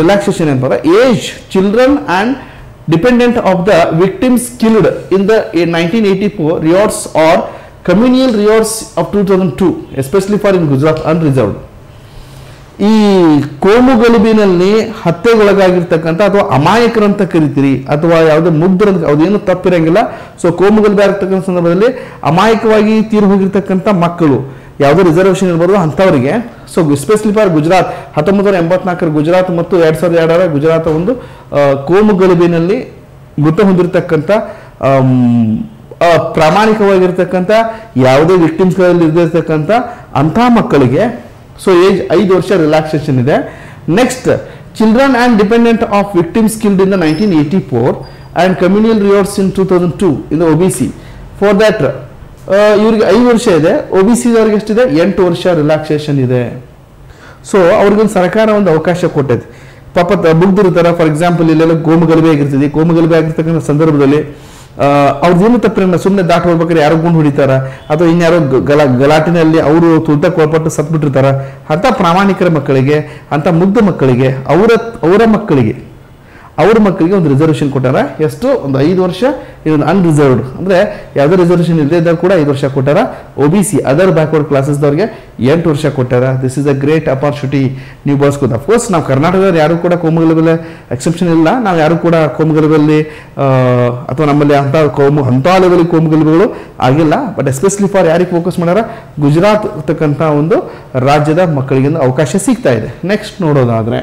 ರಿಲ್ಯಾಕ್ಸೇಷನ್ ಏನಂತಾರೆ age children and dependent of the victims killed in the 1984 riots or communal riots of 2002, especially for in Gujarat unreserved. ಈ ಕೋಮು ಗಲಭೆಯಲ್ಲಿ ಹತ್ಯೆಗೊಳಗಾಗಿರ್ತಕ್ಕಂಥ ಅಥವಾ ಅಮಾಯಕರಂತ ಕರಿತೀರಿ ಅಥವಾ ಯಾವುದೇ ಮುಗ್ಧರಂತ ಅದೇನು ತಪ್ಪಿರಂಗಿಲ್ಲ. ಸೊ ಕೋಮು ಗಲಭೆ ಆಗ್ತಕ್ಕಂಥ ಸಂದರ್ಭದಲ್ಲಿ ಅಮಾಯಕವಾಗಿ ತೀರು ಹೋಗಿರ್ತಕ್ಕಂಥ ಮಕ್ಕಳು ಯಾವುದೋ ರಿಸರ್ವೇಷನ್ ಇರ್ಬೋದು ಅಂಥವರಿಗೆ. So especially for Gujarat 1984 Gujarat ಮತ್ತು 2002 ಗುಜರಾತ್ ಒಂದು ಕೋಮು ಗಲಭೆಯಲ್ಲಿ ಮೃತ ಹೊಂದಿರತಕ್ಕಂಥ ಪ್ರಾಮಾಣಿಕವಾಗಿರ್ತಕ್ಕಂಥ ಯಾವುದೇ ವಿಕ್ಟಿಮ್ಸ್ಗಳಲ್ಲಿ ಇರದಿರ್ತಕ್ಕಂಥ ಅಂಥ ಮಕ್ಕಳಿಗೆ ಸೊ ಏಜ್ 5 ವರ್ಷ ರಿಲ್ಯಾಕ್ಸೇಷನ್ ಇದೆ. Next, children and dependent of victims killed in the 1984 and communal riots in 2002 in the OBC. For that ಇವ್ರಿಗೆ 5 ವರ್ಷ ಇದೆ, OBC ಅವ್ರಿಗೆ ಎಷ್ಟಿದೆ 8 ವರ್ಷ ರಿಲ್ಯಾಕ್ಸೇಷನ್ ಇದೆ. ಸೊ ಅವ್ರಿಗೊಂದು ಸರ್ಕಾರ ಒಂದು ಅವಕಾಶ ಕೊಟ್ಟೈತೆ. ಪಾಪ ಮುಗ್ದಿರ್ತಾರ, ಫಾರ್ ಎಕ್ಸಾಂಪಲ್ ಇಲ್ಲೆಲ್ಲ ಕೋಮು ಗಲಭೆ ಆಗಿರ್ತದೆ, ಕೋಮು ಗಲಭೆ ಆಗಿರ್ತಕ್ಕಂಥ ಸಂದರ್ಭದಲ್ಲಿ ಅವ್ರದ್ದೇನು ತಪ್ಪಿರಲ್ಲ, ಸುಮ್ಮನೆ ದಾಟ್ ಹೋಗ್ಬೇಕಾದ್ರೆ ಯಾರೋ ಗುಂಡು ಹೊಡಿತಾರ ಅಥವಾ ಇನ್ಯಾರೋ ಗಲಾಟಿನಲ್ಲಿ ಅವರು ತುಳಿತಕ್ಕೆ ಒಳಪಟ್ಟು ಸತ್ಬಿಟ್ಟಿರ್ತಾರ. ಅಂಥ ಪ್ರಾಮಾಣಿಕರ ಮಕ್ಕಳಿಗೆ, ಅಂಥ ಮುಗ್ಧ ಮಕ್ಕಳಿಗೆ, ಅವರ ಮಕ್ಕಳಿಗೆ ಒಂದು ರಿಸರ್ವೇಷನ್ ಕೊಟ್ಟಾರ. ಎಷ್ಟು? ಒಂದು 5 ವರ್ಷ. ಇದೊಂದು ಅನ್ರಿಸರ್ವ್ಡ್ ಅಂದರೆ ಯಾವುದೇ ರಿಸರ್ವೇಷನ್ ಇಲ್ಲದೆ ಇದ್ದಾಗ ಕೂಡ 5 ವರ್ಷ ಕೊಟ್ಟಾರ. OBC ಅದರ್ ಬ್ಯಾಕ್ವರ್ಡ್ ಕ್ಲಾಸಸ್ದವ್ರಿಗೆ 8 ವರ್ಷ ಕೊಟ್ಟಾರ. This is a great opportunity ನೀವು ಬಳಸ್ಕೋದು. ಅಫ್ಕೋರ್ಸ್ ನಾವು ಕರ್ನಾಟಕದಲ್ಲಿ ಯಾರು ಕೂಡ ಕೋಮುಗಲಭೆ ಎಕ್ಸೆಪ್ಷನ್ ಇಲ್ಲ, ನಾವು ಯಾರು ಕೂಡ ಕೋಮುಗಲಭೆಯಲ್ಲಿ ಅಥವಾ ನಮ್ಮಲ್ಲಿ ಅಂಥ ಲೆವೆಲ್ ಕೋಮುಗಲಭೆಗಳು ಆಗಿಲ್ಲ. ಬಟ್ ಎಸ್ಪೆಷಲಿ ಫಾರ್ ಯಾರಿಗೆ ಫೋಕಸ್ ಮಾಡ್ಯಾರ, ಗುಜರಾತ್ ಇರ್ತಕ್ಕಂಥ ಒಂದು ರಾಜ್ಯದ ಮಕ್ಕಳಿಗೆ ಅವಕಾಶ ಸಿಗ್ತಾ ಇದೆ. ನೆಕ್ಸ್ಟ್ ನೋಡೋದಾದರೆ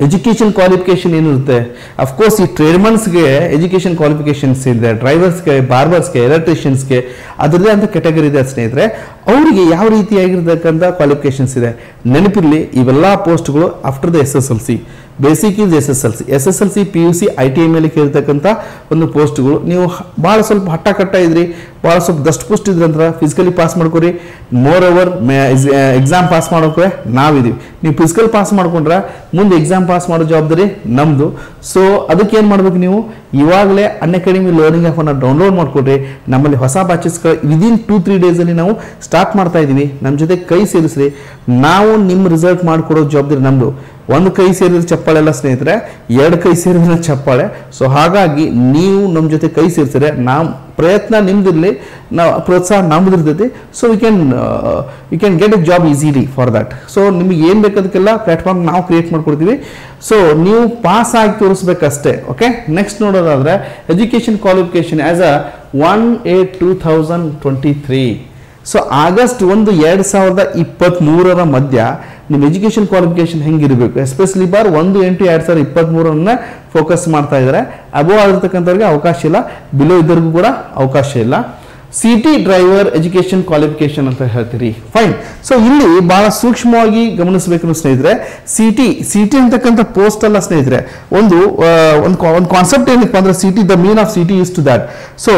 ಎಜುಕೇಷನ್ ಕ್ವಾಲಿಫಿಕೇಶನ್ ಏನಿರುತ್ತೆ. ಅಫ್ಕೋರ್ಸ್ ಈ ಟ್ರೇಡ್ಮನ್ಸ್ಗೆ ಎಜುಕೇಷನ್ ಕ್ವಾಲಿಫಿಕೇಶನ್ಸ್ ಇದೆ, ಡ್ರೈವರ್ಸ್ಗೆ, ಬಾರ್ಬರ್ಸ್ಗೆ, ಎಲೆಕ್ಟ್ರಿಷಿಯನ್ಸ್ಗೆ ಅದರದೇ ಅಂತ ಕೆಟಗರಿ ಇದೆ ಸ್ನೇಹಿತರೆ. ಅವರಿಗೆ ಯಾವ ರೀತಿಯಾಗಿರ್ತಕ್ಕಂಥ ಕ್ವಾಲಿಫಿಕೇಶನ್ಸ್ ಇದೆ ನೆನಪಿರಲಿ. ಇವೆಲ್ಲ ಪೋಸ್ಟ್ಗಳು after the SSLC. Basic is SSLC PUC ITI ಮೇಲೆ ಕೇಳಿರ್ತಕ್ಕಂಥ ಒಂದು ಪೋಸ್ಟ್ಗಳು. ನೀವು ಭಾಳ ಸ್ವಲ್ಪ ಹಟ್ಟ ಇದ್ರಿ, ಭಾಳ ಸ್ವಲ್ಪ ದಷ್ಟು ಪೋಸ್ಟ್ ಇದ್ರಿ ಅಂತ ಫಿಸಿಕಲಿ ಪಾಸ್ ಮಾಡ್ಕೊರಿ. ಮೋರ್ ಓವರ್ ಎಕ್ಸಾಮ್ ಪಾಸ್ ಮಾಡೋಕೆ ನಾವಿದ್ದೀವಿ. ನೀವು ಫಿಸಿಕಲ್ ಪಾಸ್ ಮಾಡ್ಕೊಂಡ್ರೆ ಮುಂದೆ ಎಕ್ಸಾಮ್ ಪಾಸ್ ಮಾಡೋ ಜವಾಬ್ದಾರಿ ನಮ್ಮದು. ಸೊ ಅದಕ್ಕೆ ಏನು ಮಾಡ್ಬೇಕು, ನೀವು ಇವಾಗಲೇ ಅನ್ಅಕಾಡೆಮಿ ಲರ್ನಿಂಗ್ ಆ್ಯಪನ್ನು ಡೌನ್ಲೋಡ್ ಮಾಡ್ಕೊಡ್ರಿ. ನಮ್ಮಲ್ಲಿ ಹೊಸ ಬ್ಯಾಚಸ್ಗಳು ವಿದಿನ್ 2-3 ಡೇಸಲ್ಲಿ ನಾವು ಸ್ಟಾರ್ಟ್ ಮಾಡ್ತಾ ಇದ್ದೀವಿ. ನಮ್ಮ ಜೊತೆ ಕೈ ಸೇರಿಸ್ರಿ. ನಾವು ನಿಮ್ಮ ರಿಸಲ್ಟ್ ಮಾಡಿಕೊಡೋ ಜವಾಬ್ದಾರಿ ನಮ್ಮದು. ಒಂದು ಕೈ ಸೇರಿದ್ರೆ ಚಪ್ಪಾಳೆ ಅಲ್ಲ ಸ್ನೇಹಿತರೆ, 2 ಕೈ ಸೇರಿದ್ರೆ ಚಪ್ಪಾಳೆ. ಸೊ ಹಾಗಾಗಿ ನೀವು ನಮ್ಮ ಜೊತೆ ಕೈ ಸೇರಿಸಿದ್ರೆ ನಾವು ಪ್ರಯತ್ನ ನಿಮ್ದಿರಲಿ, ನಾವು ಪ್ರೋತ್ಸಾಹ ನಮ್ದಿರ್ತೈತಿ. So we can get a job easily for that. So ನಿಮಗೆ ಏನು ಬೇಕಾದಕ್ಕೆಲ್ಲ ಪ್ಲಾಟ್ಫಾರ್ಮ್ ನಾವು ಕ್ರಿಯೇಟ್ ಮಾಡ್ಕೊಡ್ತೀವಿ. ಸೊ ನೀವು ಪಾಸ್ ಆಗಿ ತೋರಿಸ್ಬೇಕಷ್ಟೇ. ಓಕೆ, ನೆಕ್ಸ್ಟ್ ನೋಡೋದಾದ್ರೆ education qualification as a 1/8/2023. So August 1, 2023 ಮಧ್ಯ ನಿಮ್ಮ ಎಜುಕೇಷನ್ ಕ್ವಾಲಿಫಿಕೇಶನ್ ಹೆಂಗಿರಬೇಕು, ಎಸ್ಪೆಷಲಿ ಬಾರ್ 1/8/2023 ಫೋಕಸ್ ಮಾಡ್ತಾ ಇದ್ದಾರೆ. ಅಬೋವ್ ಆಗಿರ್ತಕ್ಕಂಥವ್ರಿಗೆ ಅವಕಾಶ ಇಲ್ಲ, ಬಿಲೋ ಇದ್ದರಿಗೂ ಕೂಡ ಅವಕಾಶ ಇಲ್ಲ. CT ಡ್ರೈವರ್ ಎಜುಕೇಷನ್ ಕ್ವಾಲಿಫಿಕೇಶನ್ ಅಂತ ಹೇಳ್ತೀರಿ. ಫೈನ್. ಸೊ ಇಲ್ಲಿ ಬಹಳ ಸೂಕ್ಷ್ಮವಾಗಿ ಗಮನಿಸಬೇಕು ಸ್ನೇಹಿತರೆ. CT ಅಂತಕ್ಕಂಥ ಪೋಸ್ಟ್ ಅಲ್ಲ ಸ್ನೇಹಿತರೆ, ಒಂದು ಕಾನ್ಸೆಪ್ಟ್ ಏನಪ್ಪ ಅಂದ್ರೆ CT, the mean of CT is to that. So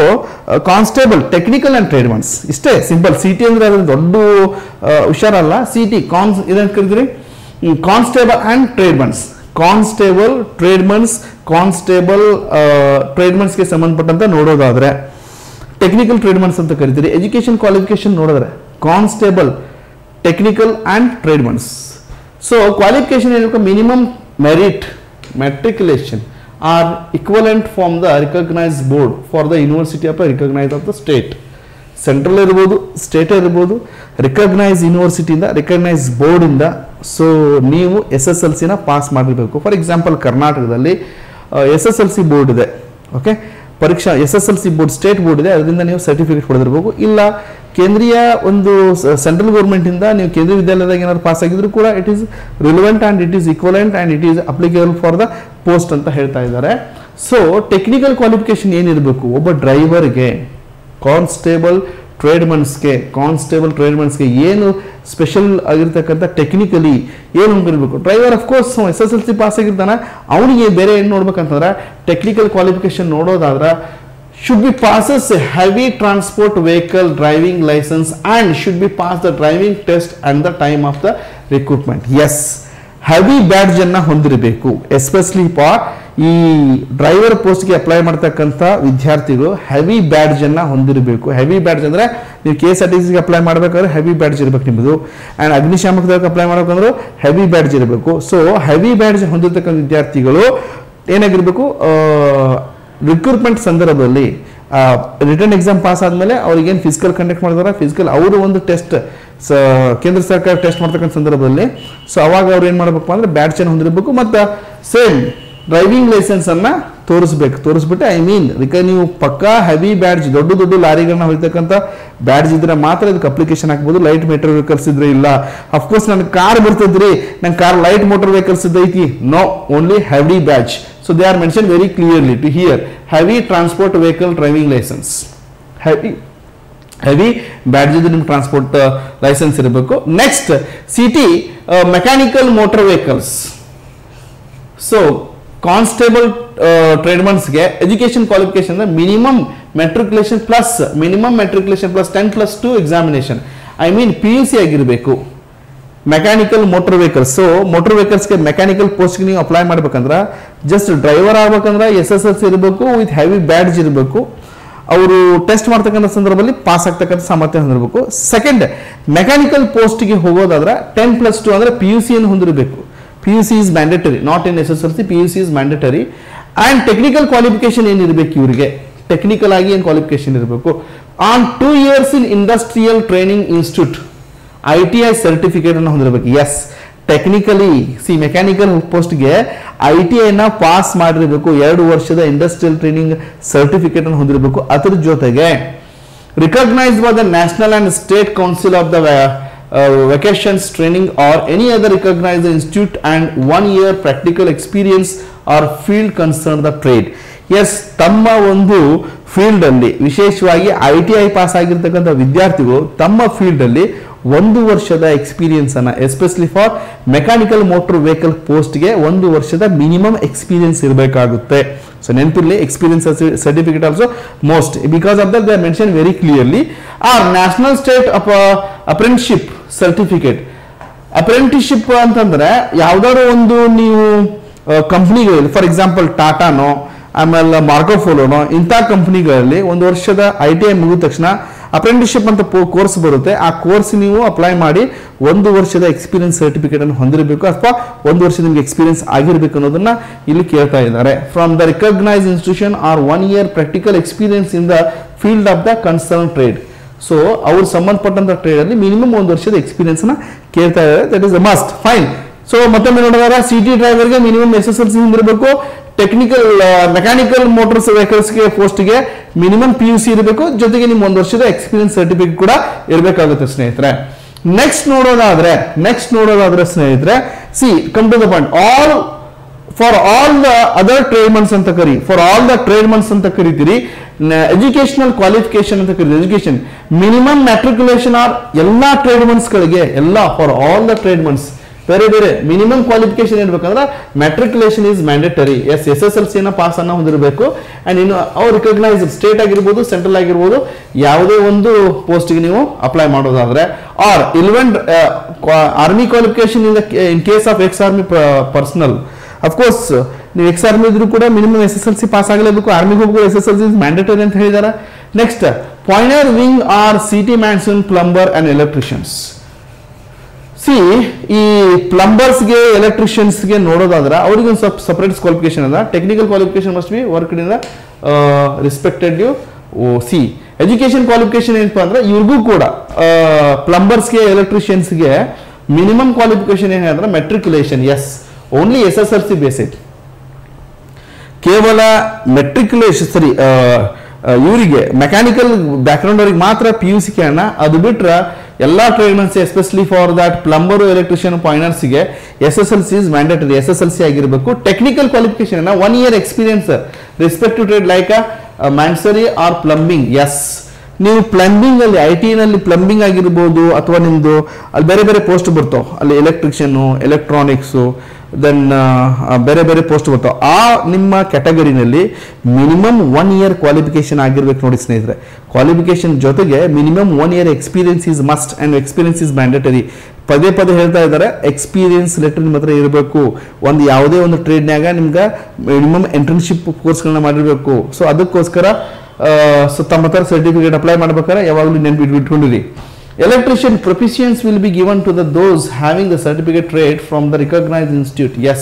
constable, technical and tradesmen, ಇಷ್ಟೇ ಸಿಂಪಲ್. CT ಅಂದ್ರೆ ಅದ್ರ ದೊಡ್ಡ ಹುಷಾರಲ್ಲ. CT ಇದೇನು ಕರಿತೀರಿ, ಕಾನ್ಸ್ಟೇಬಲ್ ಆ್ಯಂಡ್ ಟ್ರೇಡ್ಮನ್ಸ್. ಟ್ರೇಡ್ಮನ್ಸ್ಗೆ ಸಂಬಂಧಪಟ್ಟಂತೆ ನೋಡೋದಾದ್ರೆ ಟೆಕ್ನಿಕಲ್ ಟ್ರೇಡ್ಮನ್ಸ್ ಅಂತ ಕರಿತೀರಿ. ಎಜುಕೇಷನ್ ಕ್ವಾಲಿಫಿಕೇಶನ್ ನೋಡಿದ್ರೆ constable, technical and tradesmen. So qualification ಏನಕ್ಕೆ, minimum merit matriculation or equivalent from the recognise board for the university of recognise of the state. Central ಇರ್ಬೋದು, state ಇರ್ಬೋದು, recognise ಯೂನಿವರ್ಸಿಟಿಯಿಂದ, recognise ಬೋರ್ಡಿಂದ. So ನೀವು SSLCನ ಪಾಸ್ ಮಾಡಿರಬೇಕು. For example ಕರ್ನಾಟಕದಲ್ಲಿ SSLC board ಇದೆ. ಓಕೆ, ಪರೀಕ್ಷಾ SSLC ಬೋರ್ಡ್ ಸ್ಟೇಟ್ ಬೋರ್ಡ್ ಇದೆ, ಅದರಿಂದ ನೀವು ಸರ್ಟಿಫಿಕೇಟ್ ಪಡೆದಿರಬೇಕು. ಇಲ್ಲ ಕೇಂದ್ರೀಯ ಒಂದು ಸೆಂಟ್ರಲ್ ಗೌರ್ಮೆಂಟಿಂದ ನೀವು ಕೇಂದ್ರೀಯ ವಿದ್ಯಾಲಯದಾಗ ಏನಾದ್ರು ಪಾಸ್ ಆಗಿದ್ರು ಕೂಡ it is relevant and it is equivalent and it is applicable for the post ಅಂತ ಹೇಳ್ತಾ ಇದ್ದಾರೆ. ಸೊ ಟೆಕ್ನಿಕಲ್ ಕ್ವಾಲಿಫಿಕೇಶನ್ ಏನಿರಬೇಕು, ಒಬ್ಬ ಡ್ರೈವರ್ಗೆ, ಕಾನ್ಸ್ಟೇಬಲ್ ಟ್ರೇಡ್ಮನ್ಸ್ಗೆ ಏನು ಸ್ಪೆಷಲ್ ಆಗಿರ್ತಕ್ಕಂಥ ಟೆಕ್ನಿಕಲಿ ಏನು ಇರಬೇಕು. ಡ್ರೈವರ್ ಅಫ್ಕೋರ್ಸ್ SSLC ಪಾಸ್ ಆಗಿರ್ತಾನೆ, ಅವನಿಗೆ ಬೇರೆ ಏನು ನೋಡ್ಬೇಕಂತಂದ್ರೆ ಟೆಕ್ನಿಕಲ್ ಕ್ವಾಲಿಫಿಕೇಶನ್ ನೋಡೋದಾದ್ರೆ should be passes a heavy transport vehicle driving license and should be pass the driving test at the time of the recruitment. Yes, heavy badge ಅನ್ನ ಹೊಂದಿರಬೇಕು. Especially for ಈ driver ಪೋಸ್ಟ್ಗೆ apply ಮಾಡ್ತಕ್ಕಂಥ ವಿದ್ಯಾರ್ಥಿಗಳು heavy badge ಅನ್ನ ಹೊಂದಿರಬೇಕು. Heavy badge ಅಂದ್ರೆ ನೀವು KSRTCಗೆ ಅಪ್ಲೈ ಮಾಡಬೇಕಾದ್ರೆ ಹೆವಿ ಬ್ಯಾಡ್ಜ್ ಇರಬೇಕು ನಿಮ್ಮದು, ಆ್ಯಂಡ್ ಅಗ್ನಿಶಾಮಕದಕ್ಕೆ ಅಪ್ಲೈ ಮಾಡಬೇಕಂದ್ರೆ ಹೆವಿ ಬ್ಯಾಡ್ಜ್ ಇರಬೇಕು. ಸೊ ಹೆವಿ ಬ್ಯಾಡ್ಜ್ ಹೊಂದಿರತಕ್ಕಂಥ ವಿದ್ಯಾರ್ಥಿಗಳು ಏನಾಗಿರಬೇಕು, ರಿಕ್ರೂಟ್ಮೆಂಟ್ ಸಂದರ್ಭದಲ್ಲಿ ರಿಟರ್ನ್ ಎಕ್ಸಾಮ್ ಪಾಸ್ ಆದಮೇಲೆ ಅವ್ರಿಗೇನು ಫಿಸಿಕಲ್ ಕಂಡಕ್ಟ್ ಮಾಡಿದಾರೆ, ಫಿಸಿಕಲ್ ಅವರು ಒಂದು ಟೆಸ್ಟ್ ಕೇಂದ್ರ ಸರ್ಕಾರ ಟೆಸ್ಟ್ ಮಾಡ್ತಕ್ಕಂಥ ಸಂದರ್ಭದಲ್ಲಿ, ಸೊ ಅವಾಗ ಅವ್ರು ಏನು ಮಾಡಬೇಕು ಅಂದರೆ ಬ್ಯಾಡ್ಜನ್ನು ಹೊಂದಿರಬೇಕು ಮತ್ತು ಸೇಮ್ ಡ್ರೈವಿಂಗ್ ಲೈಸೆನ್ಸನ್ನು ತೋರಿಸ್ಬಿಟ್ಟು ಐ ಮೀನ್ ನೀವು ಪಕ್ಕಾ ಹೆವಿ ಬ್ಯಾಡ್ಜ್ ದೊಡ್ಡ ಲಾರಿಗಳನ್ನ ಹೊಯ್ತಕ್ಕಂಥ ಬ್ಯಾಡ್ಜ್ ಇದ್ರೆ ಮಾತ್ರ ಇದಕ್ಕೆ ಅಪ್ಲಿಕೇಶನ್ ಹಾಕ್ಬೋದು. ಲೈಟ್ ಮೋಟರ್ ವೆಹಿಕಲ್ಸ್ ಇದ್ರೆ ಇಲ್ಲ. ಅಫ್ಕೋರ್ಸ್ ನನಗೆ ಕಾರ್ ಬರ್ತದ್ರಿ, ನನ್ನ ಕಾರ್ ಲೈಟ್ ಮೋಟರ್ ವೆಹಿಕಲ್ಸ್ ಇದ್ದೈತಿ, no, only heavy badge. So they are mention very clearly to here heavy transport vehicle driving licence. Heavy badge ಇದ್ರೆ ನಿಮ್ಗೆ ಟ್ರಾನ್ಸ್ಪೋರ್ಟ್ ಲೈಸೆನ್ಸ್ ಇರಬೇಕು. Next CT mechanical motor vehicles. So constable ಟ್ರೇಡ್ಮನ್ಸ್ಗೆ education qualification minimum matriculation plus 10+2 examination, I mean PUC ಆಗಿರಬೇಕು. Mechanical motor vehicles. So motor ವೆಹಿಕಲ್ಸ್ಗೆ mechanical ಪೋಸ್ಟ್ಗೆ ನೀವು apply ಮಾಡ್ಬೇಕಂದ್ರೆ just driver ಆಗ್ಬೇಕಂದ್ರೆ SSLC ಇರಬೇಕು ವಿತ್ ಹೆವಿ ಬ್ಯಾಡ್ಜ್ ಇರಬೇಕು. ಅವರು ಟೆಸ್ಟ್ ಮಾಡ್ತಕ್ಕಂಥ ಸಂದರ್ಭದಲ್ಲಿ ಪಾಸ್ ಆಗ್ತಕ್ಕಂಥ ಸಾಮರ್ಥ್ಯ ಹೊಂದಿರಬೇಕು. ಸೆಕೆಂಡ್, ಮೆಕ್ಯಾನಿಕಲ್ ಪೋಸ್ಟ್ಗೆ ಹೋಗೋದಾದ್ರೆ 10+2 ಅಂದರೆ PUC ಅನ್ನು ಹೊಂದಿರಬೇಕು. PUC is mandatory, not in SSLC. PUC is mandatory. And technical qualification ಏನಿರಬೇಕು ಇವರಿಗೆ, ಟೆಕ್ನಿಕಲ್ ಆಗಿ ಏನು ಕ್ವಾಲಿಫಿಕೇಶನ್ ಇರಬೇಕು. On 2 years in industrial training institute, ITI certificate ಅನ್ನು ಹೊಂದಿರಬೇಕು. ಎಸ್, ಟೆಕ್ನಿಕಲಿ ಮೆಕ್ಯಾನಿಕಲ್ ಪೋಸ್ಟ್ಗೆ ITI ನ ಪಾಸ್ ಮಾಡಿರಬೇಕು. 2 ವರ್ಷದ ಇಂಡಸ್ಟ್ರಿಯಲ್ ಟ್ರೈನಿಂಗ್ ಸರ್ಟಿಫಿಕೇಟ್ ಅನ್ನು ಹೊಂದಿರಬೇಕು. ಅದರ ಜೊತೆಗೆ recognised by the national and state council of the vacations training or any other recognized institute and 1 year practical experience or field concern the trade. Yes, ತಮ್ಮ ಒಂದು field ಅಲ್ಲಿ ವಿಶೇಷವಾಗಿ ITI ಪಾಸ್ ಆಗಿರ್ತಕ್ಕಂಥ ವಿದ್ಯಾರ್ಥಿಗಳು ತಮ್ಮ ಫೀಲ್ಡ್ ಅಲ್ಲಿ 1 ವರ್ಷದ ಎಕ್ಸ್ಪೀರಿಯನ್ಸ್ ಅನ್ನ, especially for mechanical motor vehicle ಪೋಸ್ಟ್ಗೆ 1 ವರ್ಷದ ಮಿನಿಮಮ್ ಎಕ್ಸ್ಪೀರಿಯನ್ಸ್ ಇರಬೇಕಾಗುತ್ತೆ. ಸೊ ನೆನಪಿರಲಿ, experience certificate also most, because of that they are mention very clearly. Or national state apprenticeship certificate. Apprenticeship ಅಂತಂದ್ರೆ ಯಾವ್ದಾದ್ರು ಒಂದು ನೀವು ಕಂಪ್ನಿಗಳಲ್ಲಿ, ಫಾರ್ ಎಕ್ಸಾಂಪಲ್ ಟಾಟಾನೋ ಆಮೇಲೆ ಮಾರ್ಕೋಫೋಲೋನೋ ಇಂಥ ಕಂಪ್ನಿಗಳಲ್ಲಿ 1 ವರ್ಷದ ITI ಮುಗಿದ ತಕ್ಷಣ ಅಪ್ರೆಂಟಿಸ್ಶಿಪ್ ಅಂತ ಕೋರ್ಸ್ ಬರುತ್ತೆ. ಆ ಕೋರ್ಸ್ ನೀವು ಅಪ್ಲೈ ಮಾಡಿ 1 ವರ್ಷದ ಎಕ್ಸ್ಪೀರಿಯನ್ಸ್ ಸರ್ಟಿಫಿಕೇಟ್ ಅನ್ನು ಹೊಂದಿರಬೇಕು ಅಥವಾ 1 ವರ್ಷ ನಿಮ್ಗೆ ಎಕ್ಸ್ಪೀರಿಯನ್ಸ್ ಆಗಿರ್ಬೇಕು ಅನ್ನೋದನ್ನ ಇಲ್ಲಿ ಕೇಳ್ತಾ ಇದ್ದಾರೆ. From the recognised institution or 1 year practical experience in the field of the concern trade. ಸೊ ಅವ್ರು ಸಂಬಂಧಪಟ್ಟಂತ ಟ್ರೇಡ್ ಅಲ್ಲಿ ಮಿನಿಮಮ್ 1 ವರ್ಷದ ಎಕ್ಸ್ಪೀರಿಯನ್ಸ್ ನ ಕೇಳ್ತಾ ಇದ್ದಾರೆ. That is a must. Fine. So ಮತ್ತೊಮ್ಮೆ ನೋಡಿದಾಗ CT ಡ್ರೈವರ್ಗೆ ಮಿನಿಮಮ್ SSLC ಹೊಂದಿರಬೇಕು. ಟೆಕ್ನಿಕಲ್ ಮೆಕ್ಯಾನಿಕಲ್ ಮೋಟರ್ಸ್ ವೆಹಿಕಲ್ಸ್ಗೆ ಪೋಸ್ಟ್ಗೆ ಮಿನಿಮಮ್ PUC ಇರಬೇಕು. ಜೊತೆಗೆ ನಿಮ್ಮ 1 ವರ್ಷದ ಎಕ್ಸ್ಪೀರಿಯನ್ಸ್ ಸರ್ಟಿಫಿಕೇಟ್ ಕೂಡ ಇರಬೇಕಾಗುತ್ತೆ ಸ್ನೇಹಿತರೆ. ನೆಕ್ಸ್ಟ್ ನೋಡೋದಾದ್ರೆ ಸ್ನೇಹಿತರೆ, come to the point. For all the other tradesmen ಅಂತ ಕರಿತೀರಿ. ಎಜುಕೇಶನಲ್ ಕ್ವಾಲಿಫಿಕೇಶನ್ ಅಂತ ಕರೀತೀರಿ. ಎಜುಕೇಶನ್ ಮಿನಿಮಮ್ ಮ್ಯಾಟ್ರಿಕ್ಯುಲೇಷನ್ ಆರ್ ಎಲ್ಲಾ ಟ್ರೇಡ್ಮನ್ಸ್ ಗಳಿಗೆ, ಫಾರ್ ಆಲ್ ದ ಟ್ರೇಡ್ಮನ್ಸ್ ಬೇರೆ ಮಿನಿಮಮ್ ಕ್ವಾಲಿಫಿಕೇಶನ್ ಇರಬೇಕಂದ್ರೆ matriculation is mandatory. Yes, SSLC pass ಅನ್ನ ಹೊಂದಿರಬೇಕು. ಅಂಡ್ ಇನ್ನು ಅವ್ರು ರಿಕಗ್ನೈಸ್ ಸ್ಟೇಟ್ ಆಗಿರ್ಬೋದು, ಸೆಂಟ್ರಲ್ ಆಗಿರ್ಬೋದು, ಯಾವುದೇ ಒಂದು ಪೋಸ್ಟ್ಗೆ ನೀವು ಅಪ್ಲೈ ಮಾಡೋದಾದ್ರೆ, or 11 army qualification in case of ex army personnel. Of course ನೀವು ಎಕ್ಸ್ ಆರ್ಮಿ ಇದ್ರೂ ಕೂಡ ಮಿನಿಮಮ್ SSLC ಪಾಸ್ ಆಗಲೇಬೇಕು. ಆರ್ಮಿಗೆ ಹೋಗ್ಬೇಕು, SSLC ಇಸ್ ಮ್ಯಾಂಡೇಟರಿ ಅಂತ ಹೇಳಿದ್ದಾರೆ. Next, painter wing or CT mason plumber and electricians. ಈ ಪ್ಲಂಬರ್ಸ್ಗೆ ಎಲೆಕ್ಟ್ರಿಷಿಯನ್ಸ್ಗೆ ನೋಡೋದಾದ್ರೆ ಅವ್ರಿಗೆ ಒಂದು ಸ್ವಲ್ಪ ಸಪರೇಟ್ ಕ್ವಾಲಿಫಿಕೇಶನ್ ಅದ. Technical qualification must be worked in the respected education qualification ಏನಪ್ಪ ಅಂದ್ರೆ ಇವ್ರಿಗೂ ಕೂಡ ಪ್ಲಂಬರ್ಸ್ಗೆ ಎಲೆಕ್ಟ್ರಿಷಿಯನ್ಸ್ಗೆ ಮಿನಿಮಮ್ ಕ್ವಾಲಿಫಿಕೇಶನ್ ಏನಂದ್ರೆ matriculation. Yes, only SSLC basic. ಕೇವಲ ಮೆಟ್ರಿಕ್ಯುಲೇಷನ್ ಇವರಿಗೆ ಮೆಕ್ಯಾನಿಕಲ್ ಬ್ಯಾಕ್ಗ್ರೌಂಡ್ ಅವರಿಗೆ ಮಾತ್ರ PUC ಕೇಳೋಣ. ಅದು ಬಿಟ್ರೆ ಎಲ್ಲಾ tradesmen, especially for that plumber, electrician, ಪಾಯ್ನರ್ಸ್ಗೆ SSLC ಇಸ್ ಮ್ಯಾಂಡೇಟರಿ. SSLC ಆಗಿರಬೇಕು. Technical qualification 1 year experience respective trade like masonry or plumbing. Yes, ನೀವು ಪ್ಲಂಬಿಂಗ್ ಅಲ್ಲಿ IT ನಲ್ಲಿ ಪ್ಲಂಬಿಂಗ್ ಆಗಿರ್ಬೋದು ಅಥವಾ ನಿಮ್ದು ಅಲ್ಲಿ ಬೇರೆ ಪೋಸ್ಟ್ ಬರ್ತಾವ, ಅಲ್ಲಿ ಎಲೆಕ್ಟ್ರಿಷಿಯನ್, ಎಲೆಕ್ಟ್ರಾನಿಕ್ಸ್, ದೆನ್ ಬೇರೆ ಪೋಸ್ಟ್ ಬರ್ತಾವ. ಆ ನಿಮ್ಮ ಕ್ಯಾಟಗರಿನಲ್ಲಿ ಮಿನಿಮಮ್ 1 year ಕ್ವಾಲಿಫಿಕೇಶನ್ ಆಗಿರ್ಬೇಕು ನೋಡಿ ಸ್ನೇಹಿತರೆ. ಕ್ವಾಲಿಫಿಕೇಶನ್ ಜೊತೆಗೆ minimum 1 year experience is must and experience is mandatory. ಪದೇ ಹೇಳ್ತಾ ಇದ್ದಾರೆ, ಎಕ್ಸ್ಪೀರಿಯನ್ಸ್ ಲೆಟರ್ ನಿಮ್ಮ ಹತ್ರ ಇರಬೇಕು. ಯಾವುದೇ ಒಂದು ಟ್ರೇಡ್ನಾಗ ನಿಮ್ಗೆ ಮಿನಿಮಮ್ ಇಂಟರ್ನ್ಶಿಪ್ ಕೋರ್ಸ್ಗಳನ್ನ ಮಾಡಿರ್ಬೇಕು. ಸೊ ಅದಕ್ಕೋಸ್ಕರ ತಮ್ಮ ಹತ್ರ ಸರ್ಟಿಫಿಕೇಟ್ ಅಪ್ಲೈ ಮಾಡ್ಬೇಕಾದ್ರೆ ಯಾವಾಗಲೂ ನೆನಪಿಟ್ಕೊಂಡಿರಿ. Electrician proficiency will be given to those having the certificate trade from the recognized institute. Yes,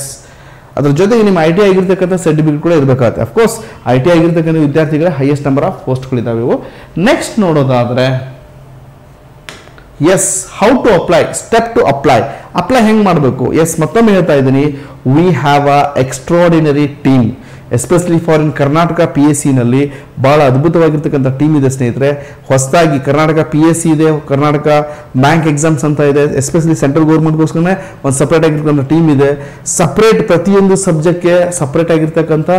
ಅದ್ರ ಜೊತೆಗೆ ನಿಮ್ಮ ಐ ಟಿ ಆಗಿರ್ತಕ್ಕಂಥ ಸರ್ಟಿಫಿಕೇಟ್ ಕೂಡ ಇರಬೇಕಾಗುತ್ತೆ. ಅಫ್ಕೋರ್ಸ್ ಐ ಟಿ ಆಗಿರ್ತಕ್ಕಂಥ ವಿದ್ಯಾರ್ಥಿಗಳ ಹೈಯೆಸ್ಟ್ ನಂಬರ್ ಆಫ್ ಪೋಸ್ಟ್ಗಳಿದ್ದಾವೆ ಇವು. ನೆಕ್ಸ್ಟ್ ನೋಡೋದಾದರೆ yes, how to apply, step to apply ಹೆಂಗೆ ಮಾಡಬೇಕು. ಎಸ್, ಮತ್ತೊಮ್ಮೆ ಹೇಳ್ತಾ ಇದ್ದೀನಿ, we have a extraordinary team especially for in Karnataka PSC ನಲ್ಲಿ ಭಾಳ ಅದ್ಭುತವಾಗಿರ್ತಕ್ಕಂಥ ಟೀಮ್ ಇದೆ ಸ್ನೇಹಿತರೆ. ಹೊಸದಾಗಿ ಕರ್ನಾಟಕ PSC ಇದೆ, ಕರ್ನಾಟಕ ಬ್ಯಾಂಕ್ ಎಕ್ಸಾಮ್ಸ್ ಅಂತ ಇದೆ, ಎಸ್ಪೆಷಲಿ ಸೆಂಟ್ರಲ್ ಗೌರ್ಮೆಂಟ್ಗೋಸ್ಕರ ಒಂದು ಸಪ್ರೇಟ್ ಆಗಿರ್ತಕ್ಕಂಥ ಟೀಮ್ ಇದೆ. ಸಪ್ರೇಟ್ ಪ್ರತಿಯೊಂದು ಸಬ್ಜೆಕ್ಟ್ಗೆ ಸಪ್ರೇಟ್ ಆಗಿರ್ತಕ್ಕಂಥ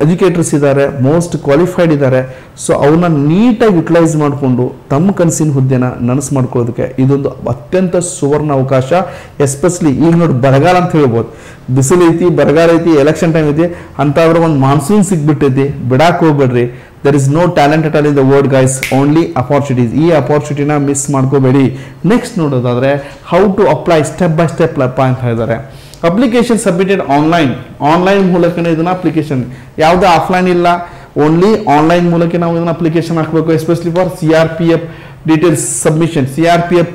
ಎಜುಕೇಟರ್ಸ್ ಇದ್ದಾರೆ, ಮೋಸ್ಟ್ ಕ್ವಾಲಿಫೈಡ್ ಇದ್ದಾರೆ. ಸೊ ಅವನ್ನ ನೀಟಾಗಿ ಯುಟಿಲೈಸ್ ಮಾಡಿಕೊಂಡು ತಮ್ಮ ಕನಸಿನ ಹುದ್ದೆನ ನನಸು ಮಾಡ್ಕೊಳ್ಳೋದಕ್ಕೆ ಇದೊಂದು ಅತ್ಯಂತ ಸುವರ್ಣ ಅವಕಾಶ. ಎಸ್ಪೆಷಲಿ ಈಗ ನೋಡಿ ಬರಗಾಲ ಅಂತ ಹೇಳ್ಬೋದು, ಬಿಸಿಲು ಐತಿ, ಬರಗಾಲ ಐತಿ, ಎಲೆಕ್ಷನ್ ಟೈಮ್ ಐತಿ, ಅಂತಾದ್ರೆ ಒಂದು ಮಾನ್ಸೂನ್ ಸಿಗ್ಬಿಟ್ಟೈತಿ, ಬಿಡಾಕ್ ಹೋಗ್ಬೇಡ್ರಿ. There is no talent at all in the world guys, only opportunities. ಈ ಅಪಾರ್ಚುನಿಟಿನ ಮಿಸ್ ಮಾಡ್ಕೋಬೇಡಿ. ನೆಕ್ಸ್ಟ್ ನೋಡೋದಾದ್ರೆ how to apply, step by step ಅಂತ ಹೇಳಿದ್ದಾರೆ. ಅಪ್ಲಿಕೇಶನ್ ಸಬ್ಮಿಟೆಡ್ ಆನ್ಲೈನ್ ಮೂಲಕನೇ ಇದನ್ನ ಅಪ್ಲಿಕೇಶನ್, ಯಾವುದೇ ಆಫ್ಲೈನ್ ಇಲ್ಲ, ಓನ್ಲಿ ಆನ್ಲೈನ್ ಮೂಲಕ ನಾವು ಇದನ್ನ ಅಪ್ಲಿಕೇಶನ್ ಹಾಕಬೇಕು. Especially for CRPF details submission. CRPF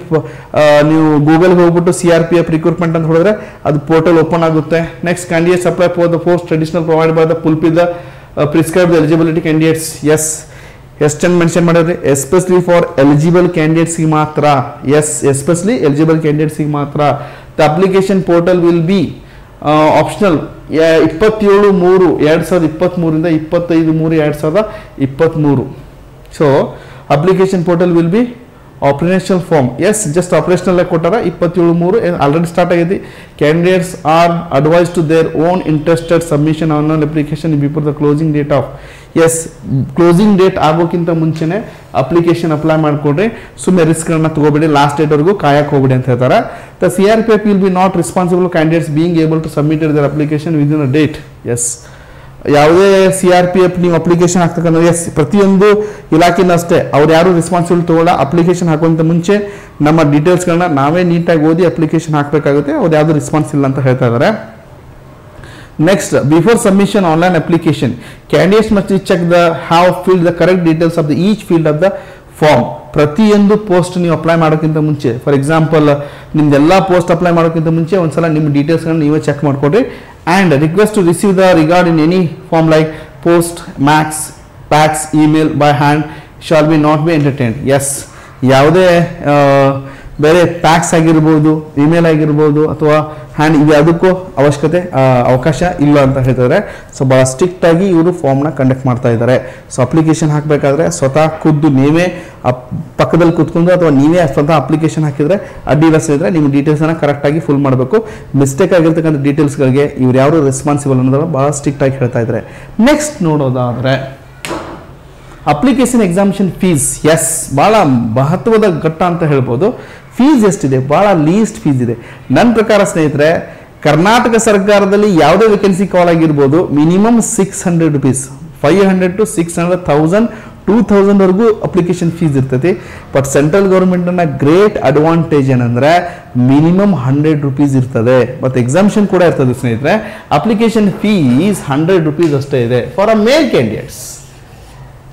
ನೀವು ಗೂಗಲ್ಗೆ ಹೋಗ್ಬಿಟ್ಟು CRPF ರಿಕ್ರೂಟ್ಮೆಂಟ್ ಅಂತ ಹೇಳಿದ್ರೆ ಅದು ಪೋರ್ಟಲ್ ಓಪನ್ ಆಗುತ್ತೆ. Next candidates apply for the post traditional provide by the fulfil the prescribed eligibility candidates. Yes, ಎಷ್ಟನ್ನು ಮೆನ್ಷನ್ ಮಾಡಿದ್ರೆ ಎಸ್ಪೆಷಲಿ ಫಾರ್ ಎಲಿಜಿಬಲ್ ಕ್ಯಾಂಡಿಡೇಟ್ಸ್ಗೆ ಮಾತ್ರ. ಎಸ್, ಎಸ್ಪೆಷಲಿ ಎಲಿಜಿಬಲ್ ಕ್ಯಾಂಡಿಡೇಟ್ಸ್ಗೆ ಮಾತ್ರ. The application portal will be optional 27/3/2023 25/3/2023. So application portal will be operational form. Yes, just operational ಕೊಟ್ಟಾರ. 27/3 already start ಆಗೈತಿ. Candidates are advise to their own interested submission online application before the closing date of. Yes, closing date ಆಗೋಕ್ಕಿಂತ ಮುಂಚೆನೆ application apply ಮಾಡ್ಕೊಡ್ರಿ. ಸುಮ್ಮನೆ ರಿಸ್ಕ್ಗಳನ್ನ ತಗೋಬೇಡಿ, last ಡೇಟ್ವರೆಗೂ ಕಾಯಕ್ಕೆ ಹೋಗ್ಬೇಡಿ ಅಂತ ಹೇಳ್ತಾರೆ. The CRPF will be not responsible candidates being able to submit their application within a date. Yes, ಯಾವುದೇ CRPF ನೀವು application ಹಾಕ್ತಕ್ಕಂಥ, yes, ಪ್ರತಿಯೊಂದು ಇಲಾಖೆನೂ ಅಷ್ಟೇ, ಅವ್ರು ಯಾರು ರೆಸ್ಪಾನ್ಸಿಬಲ್ ತಗೊಳ್ಳ. ಅಪ್ಲಿಕೇಶನ್ ಹಾಕುವಂತ ಮುಂಚೆ ನಮ್ಮ ಡೀಟೇಲ್ಸ್ಗಳನ್ನ ನಾವೇ ನೀಟಾಗಿ ಓದಿ ಅಪ್ಲಿಕೇಶನ್ ಹಾಕಬೇಕಾಗುತ್ತೆ. ಅವ್ರು ಯಾವುದು ರೆಸ್ಪಾನ್ಸ್ ಇಲ್ಲ ಅಂತ ಹೇಳ್ತಾ ಇದ್ದಾರೆ. Next, before submission online application candidates must check the have field the correct details of the each field of the form. ಪ್ರತಿಯೊಂದು ಪೋಸ್ಟ್ ನೀವು ಅಪ್ಲೈ ಮಾಡೋಕ್ಕಿಂತ ಮುಂಚೆ, ಫಾರ್ ಎಕ್ಸಾಂಪಲ್ ನಿಮ್ದೆಲ್ಲ ಪೋಸ್ಟ್ ಅಪ್ಲೈ ಮಾಡೋಕ್ಕಿಂತ ಮುಂಚೆ ಒಂದ್ಸಲ ನಿಮ್ಮ ಡೀಟೇಲ್ಸ್ಗಳನ್ನ ನೀವೇ ಚೆಕ್ ಮಾಡ್ಕೊಡ್ರಿ. And request to receive the regard in any form like post, max, fax, email by hand shall be not be entertained. Yes, ಯಾವುದೇ ಬೇರೆ ಪ್ಯಾಕ್ಸ್ ಆಗಿರ್ಬೋದು, ಇಮೇಲ್ ಆಗಿರ್ಬೋದು ಅಥವಾ ಹ್ಯಾಂಡ್, ಇದು ಯಾವುದಕ್ಕೂ ಅವಕಾಶ ಇಲ್ಲ ಅಂತ ಹೇಳ್ತಿದ್ದಾರೆ. ಸೊ ಭಾಳ ಸ್ಟ್ರಿಕ್ಟ್ ಆಗಿ ಇವರು ಫಾರ್ಮ್ನ ಕಂಡಕ್ಟ್ ಮಾಡ್ತಾ ಇದ್ದಾರೆ. ಸೊ ಅಪ್ಲಿಕೇಶನ್ ಹಾಕಬೇಕಾದ್ರೆ ಸ್ವತಃ ಖುದ್ದು ನೀವೇ ಪಕ್ಕದಲ್ಲಿ ಕೂತ್ಕೊಂಡು ಅಥವಾ ನೀವೇ ಸ್ವತಃ ಅಪ್ಲಿಕೇಶನ್ ಹಾಕಿದ್ರೆ ಅಡ್ಡಿಲ್ಲ ಇದ್ರೆ ನಿಮ್ಮ ಡೀಟೇಲ್ಸನ್ನು ಕರೆಕ್ಟಾಗಿ ಫುಲ್ ಮಾಡಬೇಕು. ಮಿಸ್ಟೇಕ್ ಆಗಿರ್ತಕ್ಕಂಥ ಡೀಟೇಲ್ಸ್ಗಳಿಗೆ ಇವ್ರು ಯಾರು ರೆಸ್ಪಾನ್ಸಿಬಲ್ ಅನ್ನೋದನ್ನು ಭಾಳ ಸ್ಟ್ರಿಕ್ಟ್ ಆಗಿ ಹೇಳ್ತಾ ಇದ್ದಾರೆ. ನೆಕ್ಸ್ಟ್ ನೋಡೋದಾದರೆ ಅಪ್ಲಿಕೇಶನ್ ಎಕ್ಸಾಮಿನೇಷನ್ ಫೀಸ್. ಎಸ್, ಭಾಳ ಮಹತ್ವದ ಘಟ್ಟ ಅಂತ ಹೇಳ್ಬೋದು. ಫೀಸ್ ಎಷ್ಟಿದೆ? ಭಾಳ ಲೀಸ್ಟ್ ಫೀಸ್ ಇದೆ. ನನ್ನ ಪ್ರಕಾರ ಸ್ನೇಹಿತರೆ, ಕರ್ನಾಟಕ ಸರ್ಕಾರದಲ್ಲಿ ಯಾವುದೇ ವೇಕೆನ್ಸಿ ಕಾಲ್ ಆಗಿರ್ಬೋದು, ಮಿನಿಮಮ್ 600 rupees, 500 to 600, 1000, 2000 ವರೆಗೂ ಅಪ್ಲಿಕೇಶನ್ ಫೀಸ್ ಇರ್ತೈತಿ. ಬಟ್ ಸೆಂಟ್ರಲ್ ಗೌರ್ಮೆಂಟ್ನ ಗ್ರೇಟ್ ಅಡ್ವಾಂಟೇಜ್ ಏನಂದ್ರೆ ಮಿನಿಮಮ್ 100 rupees ಇರ್ತದೆ. ಮತ್ತು ಎಕ್ಸಾಮಿಷನ್ ಕೂಡ ಇರ್ತದೆ ಸ್ನೇಹಿತರೆ. ಅಪ್ಲಿಕೇಶನ್ ಫೀಸ್ 100 rupees ಅಷ್ಟೇ ಇದೆ for a male candidates,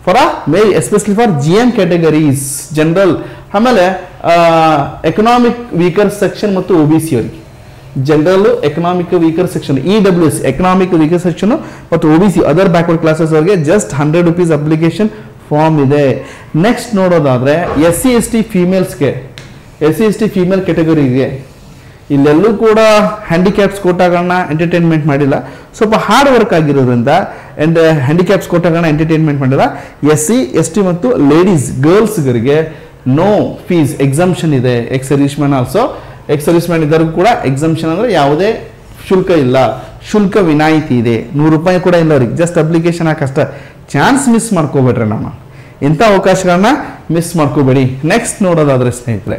for a male, especially for GM categories, general, ಆಮೇಲೆ ಎಕನಾಮಿಕ್ ವೀಕರ್ ಸೆಕ್ಷನ್ ಮತ್ತು OBC ಅವರಿಗೆ. General, economic weaker section, EWS economic weaker section ಮತ್ತು OBC ಅದರ್ ಬ್ಯಾಕ್ವರ್ಡ್ ಕ್ಲಾಸಸ್ ಅವರಿಗೆ just 100 rupees application form ಇದೆ. Next ನೋಡೋದಾದ್ರೆ SC/ST ಫೀಮೇಲ್ಸ್ಗೆ, SC/ST female ಕ್ಯಾಟಗರಿಗೆ ಇಲ್ಲೆಲ್ಲೂ ಕೂಡ handicaps ಕೋಟಾಗಳನ್ನ entertainment ಮಾಡಿಲ್ಲ. ಸ್ವಲ್ಪ ಹಾರ್ಡ್ ವರ್ಕ್ ಆಗಿರೋದ್ರಿಂದ ಹ್ಯಾಂಡಿಕ್ಯಾಪ್ಸ್ ಕೋಟಾಗಳನ್ನ ಎಂಟರ್ಟೈನ್ಮೆಂಟ್ ಮಾಡಿಲ್ಲ. SC/ST ಮತ್ತು ಲೇಡೀಸ್, ಗರ್ಲ್ಸ್ಗಳಿಗೆ ನೋ ಫೀಸ್, ಎಕ್ಸಾಮ್ಷನ್ ಇದೆ. ಎಕ್ಸ್-ಸರ್ವಿಸ್ಮೆನ್ ಆಲ್ಸೋ, ಎಕ್ಸ್-ಸರ್ವಿಸ್ಮೆನ್ ಇದ್ದರಿಗೂ ಕೂಡ ಎಕ್ಸಾಮ್ಷನ್ ಅಂದರೆ ಯಾವುದೇ ಶುಲ್ಕ ಇಲ್ಲ, ಶುಲ್ಕ ವಿನಾಯಿತಿ ಇದೆ. 100 ರೂಪಾಯಿ ಕೂಡ ಇಲ್ಲ ಅವ್ರಿಗೆ, ಜಸ್ಟ್ ಅಪ್ಲಿಕೇಶನ್ ಹಾಕಷ್ಟ. ಚಾನ್ಸ್ ಮಿಸ್ ಮಾಡ್ಕೋಬೇಡ್ರಿ, ನಾನು ಇಂಥ ಅವಕಾಶಗಳನ್ನ ಮಿಸ್ ಮಾಡ್ಕೋಬೇಡಿ. ನೆಕ್ಸ್ಟ್ ನೋಡೋದಾದ್ರೆ ಸ್ನೇಹಿತರೆ,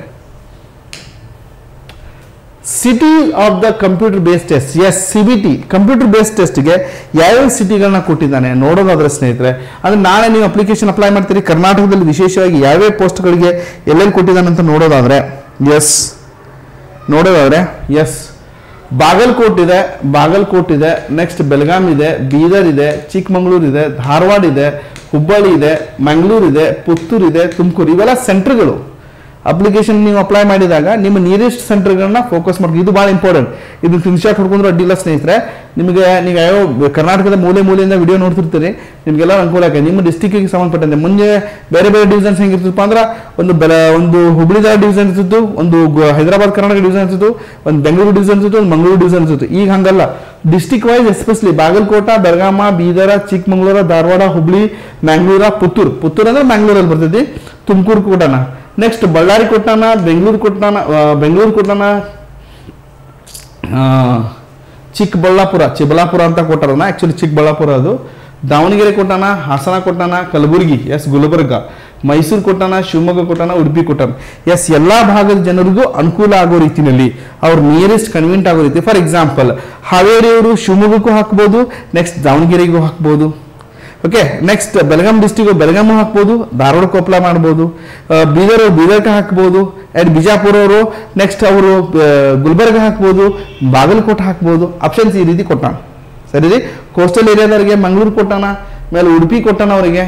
city of the computer based test. Yes, CBT computer based ಟೆಸ್ಟ್ಗೆ ಯಾವ್ಯಾವ ಸಿಟಿಗಳನ್ನ ಕೊಟ್ಟಿದ್ದಾನೆ ನೋಡೋದಾದ್ರೆ ಸ್ನೇಹಿತರೆ, ಅಂದ್ರೆ ನಾಳೆ ನೀವು ಅಪ್ಲಿಕೇಶನ್ ಅಪ್ಲೈ ಮಾಡ್ತೀರಿ, ಕರ್ನಾಟಕದಲ್ಲಿ ವಿಶೇಷವಾಗಿ ಯಾವ್ಯಾವ ಪೋಸ್ಟ್ಗಳಿಗೆ ಎಲ್ಲೆಲ್ಲಿ ಕೊಟ್ಟಿದ್ದಾನೆ ಅಂತ ನೋಡೋದಾದ್ರೆ, ಎಸ್ ಬಾಗಲಕೋಟ್ ಇದೆ, ನೆಕ್ಸ್ಟ್ ಬೆಳಗಾಂ ಇದೆ, ಬೀದರ್ ಇದೆ, ಚಿಕ್ಕಮಗಳೂರು ಇದೆ, ಧಾರವಾಡ ಇದೆ, ಹುಬ್ಬಳ್ಳಿ ಇದೆ, ಮಂಗಳೂರು ಇದೆ, ಪುತ್ತೂರು ಇದೆ, ತುಮಕೂರು, ಇವೆಲ್ಲ ಸೆಂಟರ್ಗಳು. ಅಪ್ಲಿಕೇಶನ್ ನೀವು ಅಪ್ಲೈ ಮಾಡಿದಾಗ ನಿಮ್ಮ ನಿಯರೆಸ್ಟ್ ಸೆಂಟರ್ಗಳನ್ನ ಫೋಕಸ್ ಮಾಡಿ. ಇದು ಭಾಳ ಇಂಪಾರ್ಟೆಂಟ್. ಇದು ಸ್ಕ್ರೀನ್ಶಾಟ್ ಹೊಡ್ಕೊಂಡ್ರೆ ಅಡ್ಡಿಲ್ಲ ಸ್ನೇಹಿತರೆ. ನಿಮಗೆ ನೀವು ಯಾವ ಕರ್ನಾಟಕದ ಮೂಲೆಯಿಂದ ವಿಡಿಯೋ ನೋಡ್ತಿರ್ತೀರಿ, ನಿಮಗೆಲ್ಲ ಅನುಕೂಲ ಆಗಿದೆ. ನಿಮ್ಮ ಡಿಸ್ಟಿಕ್ಕಿಗೆ ಸಂಬಂಧಪಟ್ಟಂತೆ ಮುಂದೆ ಬೇರೆ ಬೇರೆ ಡಿವಿಷನ್ಸ್ ಹೆಂಗಿರ್ತಿತ್ತಪ್ಪ ಅಂದ್ರೆ ಒಂದು ಹುಬ್ಳಿ ಧಾರವಾಡ ಡಿವಿಷನ್ ಇರ್ತಿತ್ತು, ಒಂದು ಹೈದರಾಬಾದ್ ಕರ್ನಾಟಕ ಡಿವಿಷನ್ ಇರ್ತಿತ್ತು, ಒಂದು ಬೆಂಗಳೂರು ಡಿವಿಷನ್ ಇರ್ತಿತ್ತು, ಒಂದು ಮಂಗಳೂರು ಡಿವಿಷನ್ ಇರ್ತಿತ್ತು. ಈಗ ಹಂಗಲ್ಲ. District wise especially Bagalkot, Belgaum, Bidar, Chikkamagaluru, Dharwad, Hubli, Mangalore, Puttur ಅಂದ್ರೆ ಮ್ಯಾಂಗ್ಳೂರಲ್ಲಿ ಬರ್ತೈತಿ, ತುಮಕೂರು ಕೊಟ್ಟಾನ, ನೆಕ್ಸ್ಟ್ ಬಳ್ಳಾರಿ ಕೊಟ್ಟಾನ, ಬೆಂಗಳೂರು ಕೊಟ್ಟಾನ, ಚಿಕ್ಕಬಳ್ಳಾಪುರ ಅಂತ ಕೊಟ್ಟಾರನ, ಆಕ್ಚುಲಿ ಚಿಕ್ಕಬಳ್ಳಾಪುರ ಅದು, ದಾವಣಗೆರೆ ಕೊಟ್ಟಾನ, ಹಾಸನ ಕೊಟ್ಟಾನ, ಕಲಬುರಗಿ, ಗುಲ್ಬರ್ಗ, ಮೈಸೂರು ಕೊಟ್ಟಾನ, ಶಿವಮೊಗ್ಗ ಕೊಟ್ಟಾನ, ಉಡುಪಿ ಕೊಟ್ಟಾನ. ಎಲ್ಲ ಭಾಗದ ಜನರಿಗೂ ಅನುಕೂಲ ಆಗೋ ರೀತಿಯಲ್ಲಿ ಅವ್ರು ನಿಯರೆಸ್ಟ್ ಕನ್ವೀನಿಯಂಟ್ ಆಗೋ ರೀತಿ. ಫಾರ್ ಎಕ್ಸಾಂಪಲ್ ಹಾವೇರಿಯವರು ಶಿವಮೊಗ್ಗಕ್ಕೂ ಹಾಕ್ಬೋದು, ನೆಕ್ಸ್ಟ್ ದಾವಣಗೆರೆಗೂ ಹಾಕ್ಬೋದು. Okay, next Belgaum district Belgaum ಹಾಕ್ಬೋದು, ಧಾರವಾಡಕ್ಕೂ ಅಪ್ಲೈ ಮಾಡ್ಬೋದು, ಬೀದರ್ಗೆ ಹಾಕ್ಬೋದು, ಆ್ಯಂಡ್ ಬಿಜಾಪುರ ಅವರು ನೆಕ್ಸ್ಟ್ ಅವರು ಗುಲ್ಬರ್ಗ ಹಾಕ್ಬೋದು, ಬಾಗಲಕೋಟೆ ಹಾಕ್ಬೋದು. ಆಪ್ಷನ್ಸ್ ಈ ರೀತಿ ಕೊಟ್ಟಾನ. ಸರಿ ರೀ. ಕೋಸ್ಟಲ್ ಏರಿಯಾದವ್ರಿಗೆ ಮಂಗಳೂರು ಕೊಟ್ಟಾನ, ಮೇಲೆ ಉಡುಪಿ ಕೊಟ್ಟಾನ, ಅವರಿಗೆ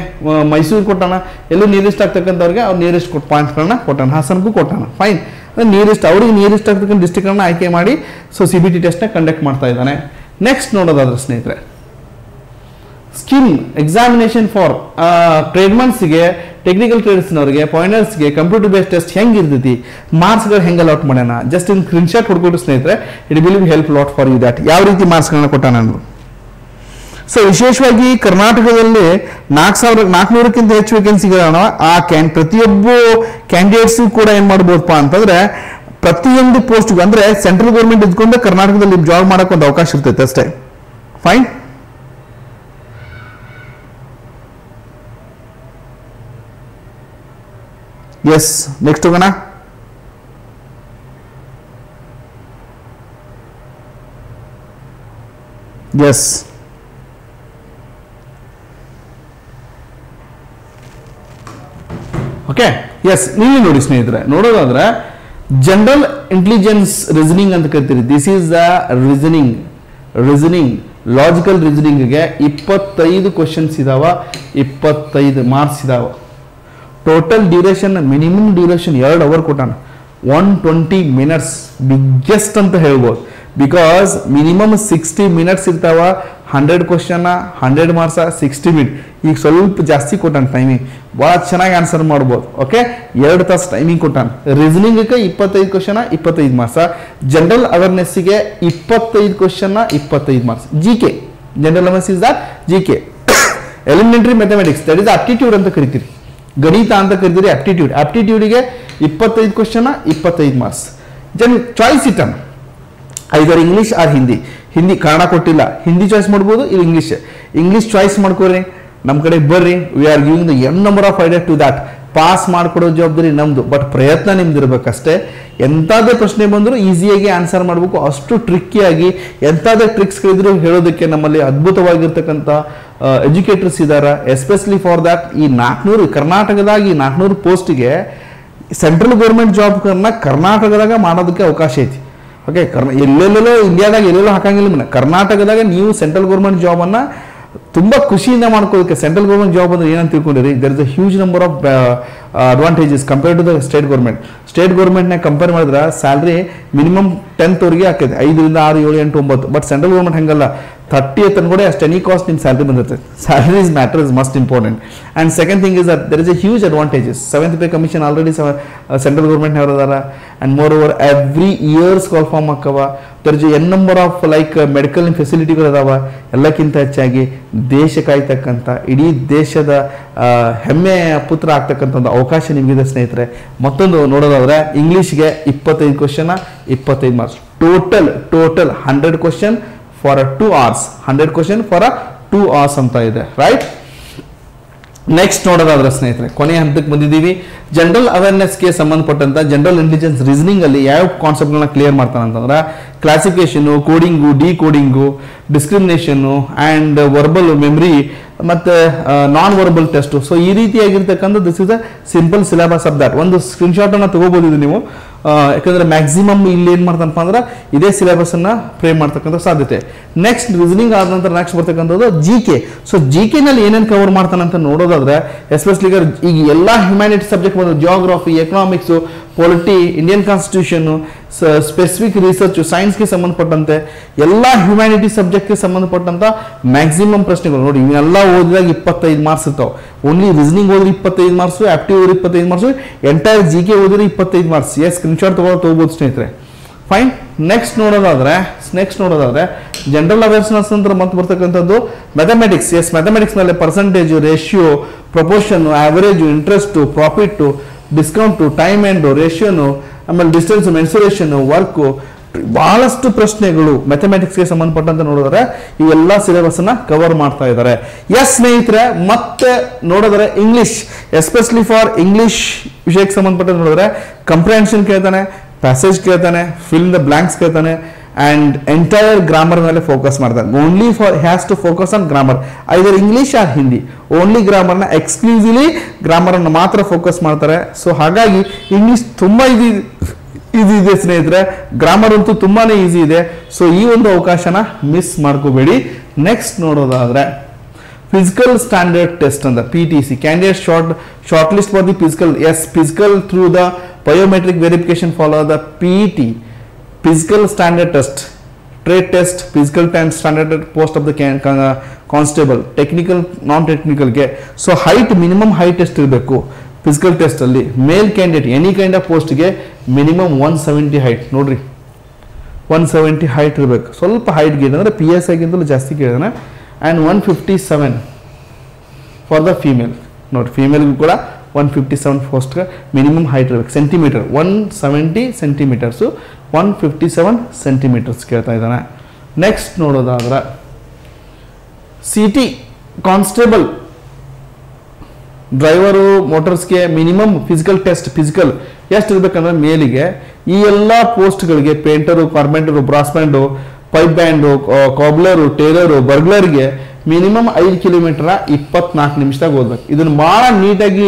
ಮೈಸೂರು ಕೊಟ್ಟಾನ, ಎಲ್ಲೂ ನಿಯರೆಸ್ಟ್ ಆಗ್ತಕ್ಕಂಥವ್ರಿಗೆ ಅವ್ರು ನಿಯರೆಸ್ಟ್ ಪಾಯಿಂಟ್ಸ್ಗಳನ್ನ ಕೊಟ್ಟಾನ, ಹಾಸನಕ್ಕೂ ಕೊಟ್ಟಾನ. ಫೈನ್. ಅವ್ರಿಗೆ ನಿಯರೆಸ್ಟ್ ಆಗ್ತಕ್ಕಂಥ ಡಿಸ್ಟಿಕ್ಗಳನ್ನ ಆಯ್ಕೆ ಮಾಡಿ CBT ಟೆಸ್ಟ್ನ ಕಂಡಕ್ಟ್ ಮಾಡ್ತಾ ಇದ್ದಾನೆ. ನೆಕ್ಸ್ಟ್ ನೋಡೋದಾದ್ರೆ ಸ್ನೇಹಿತರೆ, ಸ್ಕಿಲ್ ಎಕ್ಸಾಮಿನೇಷನ್ ಫಾರ್ ಟ್ರೇಡ್ಮನ್ಸ್ಗೆ, ಟೆಕ್ನಿಕಲ್ ಟ್ರೇಡ್ಸ್ನವ್ರಿಗೆ, ಪಾಯಿಂಟರ್ಸ್ಗೆ ಕಂಪ್ಯೂಟರ್ ಬೇಸ್ಡ್ ಟೆಸ್ಟ್ ಹೆಂಗಿರ್ತೈತಿ, ಮಾರ್ಕ್ಸ್ಗಳು ಹೆಂಗೆ ಅಲಾಟ್ ಮಾಡ್ಯಾನ, ಜಸ್ಟ್ ಇನ್ ಸ್ಕ್ರೀನ್ಶಾಟ್ ಹೊಡ್ಕೊಟ್ಟು ಸ್ನೇಹಿತರೆ, it will help lot for you that ಯಾವ ರೀತಿ ಮಾರ್ಕ್ಸ್ಗಳನ್ನ ಕೊಟ್ಟಾನ ನಾನು. ಸೊ ವಿಶೇಷವಾಗಿ ಕರ್ನಾಟಕದಲ್ಲಿ 4,400ಕ್ಕಿಂತ ಹೆಚ್ಚು ವೇಕೆನ್ಸಿಗಳನ್ನ ಪ್ರತಿಯೊಬ್ಬ ಕ್ಯಾಂಡಿಡೇಟ್ಸು ಕೂಡ ಏನ್ ಮಾಡ್ಬೋದಪ್ಪ ಅಂತಂದ್ರೆ ಪ್ರತಿಯೊಂದು ಪೋಸ್ಟ್ ಅಂದ್ರೆ ಸೆಂಟ್ರಲ್ ಗೌರ್ಮೆಂಟ್ ಇದ್ಕೊಂಡು ಕರ್ನಾಟಕದಲ್ಲಿ ಜಾಬ್ ಮಾಡಕ್ಕೆ ಒಂದು ಅವಕಾಶ ಇರ್ತೈತೆ ಅಷ್ಟೇ. ಫೈನ್. ಎಸ್, ನೆಕ್ಸ್ಟ್ ಹೋಗೋಣ. Yes, okay. ಎಸ್, ನೀವೇ ನೋಡಿ ಸ್ನೇಹಿತರೆ, ನೋಡೋದಾದ್ರೆ ಜನರಲ್ ಇಂಟೆಲಿಜೆನ್ಸ್ ರೀಸನಿಂಗ್ ಅಂತ ಕರಿತೀರಿ. This is the reasoning logical ರೀಸನಿಂಗ್ಗೆ 25 ಕ್ವಶನ್ಸ್ ಇದಾವ, 25 ಮಾರ್ಕ್ಸ್ ಇದಾವ. Total duration, minimum duration 2 hour ಕೊಟ್ಟಾನ, 120 ಮಿನಿಟ್ಸ್ ಬಿಗ್ಗೆಸ್ಟ್ ಅಂತ ಹೇಳ್ಬೋದು. ಬಿಕಾಸ್ ಮಿನಿಮಮ್ 60 ಮಿನಿಟ್ಸ್ ಇರ್ತಾವ. 100 ಕ್ವಶನ್, 100 ಮಾರ್ಕ್ಸ್, 60 ಮಿನಿಟ್. ಈಗ ಸ್ವಲ್ಪ ಜಾಸ್ತಿ ಕೊಟ್ಟಾನ ಟೈಮಿಂಗ್, ಭಾಳ ಚೆನ್ನಾಗಿ ಆನ್ಸರ್ ಮಾಡ್ಬೋದು. ಓಕೆ, 2 ತಾಸು ಟೈಮಿಂಗ್ ಕೊಟ್ಟಾನ. ರೀಸನಿಂಗ್ಗೆ 25 ಕ್ವಶನ್, 25 ಮಾರ್ಕ್ಸ್. ಜನರಲ್ ಅವೇರ್ನೆಸ್ಗೆ 25 question, 25 marks. GK, general awareness is the GK. Elementary mathematics, that is aptitude ಅಂತ ಕರಿತೀರಿ, ಗಣಿತ ಅಂತ ಕರಿತೀರಿ. ಆಪ್ಟಿಟ್ಯೂಡ್ಗೆ 25 ಕ್ವಶನ್, 25 ಮಾರ್ಕ್ಸ್. ಚಾಯ್ಸ್ ಇಟ್ಟನ, either English or Hindi. Kannada ಕೊಟ್ಟಿಲ್ಲ, ಹಿಂದಿ ಚಾಯ್ಸ್ ಮಾಡ್ಬೋದು, ಇದು ಇಂಗ್ಲೀಷ್ ಚಾಯ್ಸ್ ಮಾಡ್ಕೋರಿ. ನಮ್ಮ ಕಡೆ ಬರ್ರಿ, we are giving the an number of idea to that. Pass ಮಾಡ್ಕೊಡೋ ಜವಾಬ್ದಾರಿ ನಮ್ದು, ಬಟ್ ಪ್ರಯತ್ನ ನಿಮ್ದು ಇರ್ಬೇಕಷ್ಟೇ. ಎಂಥದೇ ಪ್ರಶ್ನೆ ಬಂದರೂ ಈಸಿಯಾಗಿ ಆನ್ಸರ್ ಮಾಡಬೇಕು, ಅಷ್ಟು ಟ್ರಿಕ್ಕಿಯಾಗಿ. ಎಂಥದೇ ಟ್ರಿಕ್ಸ್ಗಳಿದ್ರು ಹೇಳೋದಕ್ಕೆ ನಮ್ಮಲ್ಲಿ ಅದ್ಭುತವಾಗಿರ್ತಕ್ಕಂಥ ಎಜುಕೇಟರ್ಸ್ ಇದ್ದಾರೆ, ಎಸ್ಪೆಷಲಿ ಫಾರ್ ದ್ಯಾಟ್. ಈ 400 ಕರ್ನಾಟಕದಾಗ 400 ಪೋಸ್ಟಿಗೆ ಸೆಂಟ್ರಲ್ ಗೌರ್ಮೆಂಟ್ ಜಾಬ್ಗಳನ್ನ ಕರ್ನಾಟಕದಾಗ ಮಾಡೋದಕ್ಕೆ ಅವಕಾಶ ಐತಿ. ಓಕೆ, ಎಲ್ಲೆಲ್ಲೋ ಇಂಡಿಯಾದಾಗ ಎಲ್ಲೆಲ್ಲೋ ಹಾಕಂಗಿಲ್ಲ. ಕರ್ನಾಟಕದಾಗ ನೀವು ಸೆಂಟ್ರಲ್ ಗೌರ್ಮೆಂಟ್ ಜಾಬನ್ನು ತುಂಬ ಖುಷಿಯಿಂದ ಮಾಡ್ಕೋದಕ್ಕೆ. ಸೆಂಟ್ರಲ್ ಗೌರ್ಮೆಂಟ್ ಜಾಬ್ ಅಂದ್ರೆ ಏನಂತ ತಿಳ್ಕೊಂಡಿರಿ, there is a huge number of advantages compare to the state ಗೌರ್ಮೆಂಟ್ನ ಕಂಪೇರ್ ಮಾಡಿದ್ರೆ ಸ್ಯಾಲ್ರಿ ಮಿನಿಮಮ್ 10th ವರೆಗೆ ಹಾಕೈತೆ, 5 ರಿಂದ 6, 7, 8, 9. ಬಟ್ ಸೆಂಟ್ರಲ್ ಗೌರ್ಮೆಂಟ್ ಹಂಗಲ್ಲ, 30th ಅನ್ಕೊಡೆ ಅಷ್ಟು ಎನಿ ಕಾಸ್ಟ್ ನಿಮ್ಮ ಸ್ಯಾಲ್ರಿ ಬಂದಿರ್ತದೆ. Salary is matter, is must important. And second thing is that there is a huge advantages. 7th pay commission already central ಗೌರ್ಮೆಂಟ್ನವ್ರು ಅದಾರ. And more over every years call form ಹಾಕವ. There is an number of like medical ಫೆಸಿಲಿಟಿಗಳು ಅದಾವ. ಎಲ್ಲಕ್ಕಿಂತ ಹೆಚ್ಚಾಗಿ ದೇಶ ಕಾಯ್ತಕ್ಕಂಥ, ಇಡೀ ದೇಶದ ಹೆಮ್ಮೆಯ ಪುತ್ರ ಆಗ್ತಕ್ಕಂಥ ಒಂದು ಅವಕಾಶ ನಿಮಗಿದೆ ಸ್ನೇಹಿತರೆ. ಮತ್ತೊಂದು ನೋಡೋದಾದ್ರೆ ಇಂಗ್ಲೀಷ್ಗೆ 25 question, 25 marks. Total 100 question for 2 hours. 100 question for 2 hours ಅಂತ ಇದೆ, ರೈಟ್. ನೆಕ್ಸ್ಟ್ ನೋಡೋದಾದ್ರೆ ಸ್ನೇಹಿತರೆ, ಕೊನೆಯ ಹಂತಕ್ಕೆ ಬಂದಿದ್ದೀವಿ. ಜನರಲ್ ಅವೇರ್ನೆಸ್ಗೆ ಸಂಬಂಧಪಟ್ಟಂತ ಜನರಲ್ ಇಂಟೆಲಿಜೆನ್ಸ್ ರೀಸನಿಂಗ್ ಅಲ್ಲಿ ಯಾವ ಕಾನ್ಸೆಪ್ಟ್ಗಳನ್ನ ಕ್ಲಿಯರ್ ಮಾಡ್ತಾನೆ ಅಂತಂದ್ರೆ ಕ್ಲಾಸಿಫಿಕೇಶನು, ಕೋಡಿಂಗು, ಡಿಕೋಡಿಂಗು, ಡಿಸ್ಕ್ರಿಮಿನೇಷನ್ನು ಆ್ಯಂಡ್ ವರ್ಬಲ್ ಮೆಮರಿ ಮತ್ತು ನಾನ್ ವರ್ಬಲ್ ಟೆಸ್ಟು. ಸೊ ಈ ರೀತಿಯಾಗಿರ್ತಕ್ಕಂಥ this is a simple syllabus of that. ಒಂದು ಸ್ಕ್ರೀನ್ಶಾಟನ್ನು ತಗೋಬೋದು ನೀವು, ಯಾಕಂದರೆ ಮ್ಯಾಕ್ಸಿಮಮ್ ಇಲ್ಲಿ ಏನು ಮಾಡ್ತಾನಪ್ಪ ಅಂದ್ರೆ ಇದೇ ಸಿಲೆಬಸನ್ನು ಫ್ರೇಮ್ ಮಾಡ್ತಕ್ಕಂಥ ಸಾಧ್ಯತೆ. ನೆಕ್ಸ್ಟ್ ರೀಸನಿಂಗ್ ಆದ ನಂತರ ನೆಕ್ಸ್ಟ್ ಬರ್ತಕ್ಕಂಥದ್ದು GK. ಸೊ GKನಲ್ಲಿ ಏನೇನು ಕವರ್ ಮಾಡ್ತಾನಂತ ನೋಡೋದಾದ್ರೆ ಎಸ್ಪೆಷಲಿ ಈಗ ಎಲ್ಲ ಹ್ಯುಮ್ಯಾನಿಟಿ ಸಬ್ಜೆಕ್ಟ್ ಬಂದು ಜಿಯೋಗ್ರಫಿ, ಎಕನಾಮಿಕ್ಸು, ಪೊಲಿಟಿ, ಇಂಡಿಯನ್ ಕಾನ್ಸ್ಟಿಟ್ಯೂಷನ್ನು, ಸ್ಪೆಸಿಫಿಕ್ ರಿಸರ್ಚ್, ಸೈನ್ಸ್ಗೆ ಸಂಬಂಧಪಟ್ಟಂತೆ ಎಲ್ಲ ಹ್ಯುಮ್ಯಾನಿಟಿ ಸಬ್ಜೆಕ್ಟ್ಗೆ ಸಂಬಂಧಪಟ್ಟಂತ ಮ್ಯಾಕ್ಸಿಮಮ್ ಪ್ರಶ್ನೆಗಳು ನೋಡಿ. ಇವನ್ನೆಲ್ಲ ಓದಿದಾಗ 25 ಮಾರ್ಕ್ಸ್ ಇರ್ತಾವೆ. ಓನ್ಲಿ ರೀಸನಿಂಗ್ ಓದಿದ್ರೆ 25 ಮಾರ್ಕ್ಸು, ಆಪ್ಟಿವ್ ಓದಿದ್ರೆ 25 ಮಾರ್ಕ್ಸು, ಎಂಟೈರ್ GK ಓದಿದ್ರೆ 25 ಮಾರ್ಕ್ಸ್. ಸ್ಕ್ರೀನ್ಶಾಟ್ ತಗೋಬೋದು ಸ್ನೇಹಿತರೆ. ಫೈನ್. ನೆಕ್ಸ್ಟ್ ನೋಡೋದಾದ್ರೆ ಜನರಲ್ ಅವೇರ್ನೆಸ್ ಅಂತ ಮತ್ತೆ ಬರ್ತಕ್ಕಂಥದ್ದು ಮ್ಯಾಥಮೆಟಿಕ್ಸ್. ಮ್ಯಾಥಮೆಟಿಕ್ಸ್ ಮೇಲೆ percentage, ratio, proportion, average, interest, profit, discount, time and ರೇಷಿಯೋನು, ಆಮೇಲೆ ಡಿಸ್ಟೆನ್ಸ್, ಮೆನ್ಸುರೇಷನ್, ವರ್ಕು, ಬಹಳಷ್ಟು ಪ್ರಶ್ನೆಗಳು ಮ್ಯಾಥಮೆಟಿಕ್ಸ್ಗೆ ಸಂಬಂಧಪಟ್ಟಂತೆ ನೋಡಿದ್ರೆ ಇವೆಲ್ಲ ಸಿಲೆಬಸ್ ಅನ್ನ ಕವರ್ ಮಾಡ್ತಾ ಇದ್ದಾರೆ. ಸ್ನೇಹಿತರೆ, ಮತ್ತೆ ನೋಡಿದ್ರೆ ಇಂಗ್ಲಿಷ್, ಎಸ್ಪೆಷಲಿ ಫಾರ್ ಇಂಗ್ಲಿಷ್ ವಿಷಯಕ್ಕೆ ಸಂಬಂಧಪಟ್ಟಂತೆ ನೋಡಿದ್ರೆ ಕಂಪ್ರಿಹೆನ್ಷನ್ ಕೇಳ್ತಾನೆ, ಪ್ಯಾಸೇಜ್ ಕೇಳ್ತಾನೆ, ಫಿಲ್ ದ ಬ್ಲಾಂಕ್ಸ್ ಕೇಳ್ತಾನೆ, ಅಂಡ್ ಎಂಟೈರ್ ಗ್ರಾಮರ್ ಮೇಲೆ ಫೋಕಸ್ ಮಾಡ್ತಾನೆ. Only for has to focus on grammar, either English or Hindi. Only ಗ್ರಾಮರ್ನ ಎಕ್ಸ್ಕ್ಲೂಸಿವ್ಲಿ ಗ್ರಾಮರ್ ಅನ್ನು ಮಾತ್ರ ಫೋಕಸ್ ಮಾಡ್ತಾರೆ. ಸೊ ಹಾಗಾಗಿ ಇಂಗ್ಲಿಷ್ ತುಂಬಾ ಈಸಿ ಇದೆ ಸ್ನೇಹಿತರೆ, ಗ್ರಾಮರ್ ಅಂತೂ ತುಂಬಾನೇ ಈಸಿ ಇದೆ. ಸೊ ಈ ಒಂದು ಅವಕಾಶನ ಮಿಸ್ ಮಾಡ್ಕೋಬೇಡಿ. ನೆಕ್ಸ್ಟ್ ನೋಡೋದಾದ್ರೆ ಫಿಸಿಕಲ್ ಸ್ಟ್ಯಾಂಡರ್ಡ್ ಟೆಸ್ಟ್ ಅಂತ PTC, candidate short list for the physical. Physical through the biometric verification follow the PET, physical standard test, trade test, physical standard post of the constable, technical non technical ಗೆ. So height, minimum height ಎಷ್ಟು ಇರಬೇಕು physical test ಅಲ್ಲಿ? Male candidate any kind of post ಗೆ minimum 170 height ನೋಡ್ರಿ, 170 height ಇರಬೇಕು. ಸ್ವಲ್ಪ height ಗೆ ಅಂದ್ರೆ PSI ಗಿಂತಲೂ ಜಾಸ್ತಿ ಕೇಳಿದಾನೆ. And 157 for the female. ನೋಡ್ರಿ, ಫೀಮೇಲ್ಗೂ ಕೂಡ 157 ಪೋಸ್ಟ್ಗೆ ಮಿನಿಮಮ್ ಹೈಟ್ ಇರಬೇಕು. ಸೆಂಟಿಮೀಟರ್ 170 ಸೆಂಟಿಮೀಟರ್ಸು, 157 ಸೆಂಟಿಮೀಟರ್ಸ್ ಕೇಳ್ತಾ ಇದ್ದಾನೆ. ನೆಕ್ಸ್ಟ್ ನೋಡೋದಾದ್ರೆ CT ಕಾನ್ಸ್ಟೇಬಲ್, ಡ್ರೈವರು, ಮೋಟರ್ಸ್ಗೆ ಮಿನಿಮಮ್ ಫಿಸಿಕಲ್ ಟೆಸ್ಟ್ ಫಿಸಿಕಲ್ ಎಷ್ಟು ಇರಬೇಕಂದ್ರೆ ಮೇಲಿಗೆ ಈ ಎಲ್ಲ ಪೋಸ್ಟ್ಗಳಿಗೆ painter, carpenter, brass band, pipe band, cobbler, tailor, ಬರ್ಗ್ಲರ್ಗೆ ಮಿನಿಮಮ್ 5 ಕಿಲೋಮೀಟರ್ 24 ನಿಮಿಷದಾಗ ಓದ್ಬೇಕು. ಇದನ್ನು ಭಾಳ ನೀಟಾಗಿ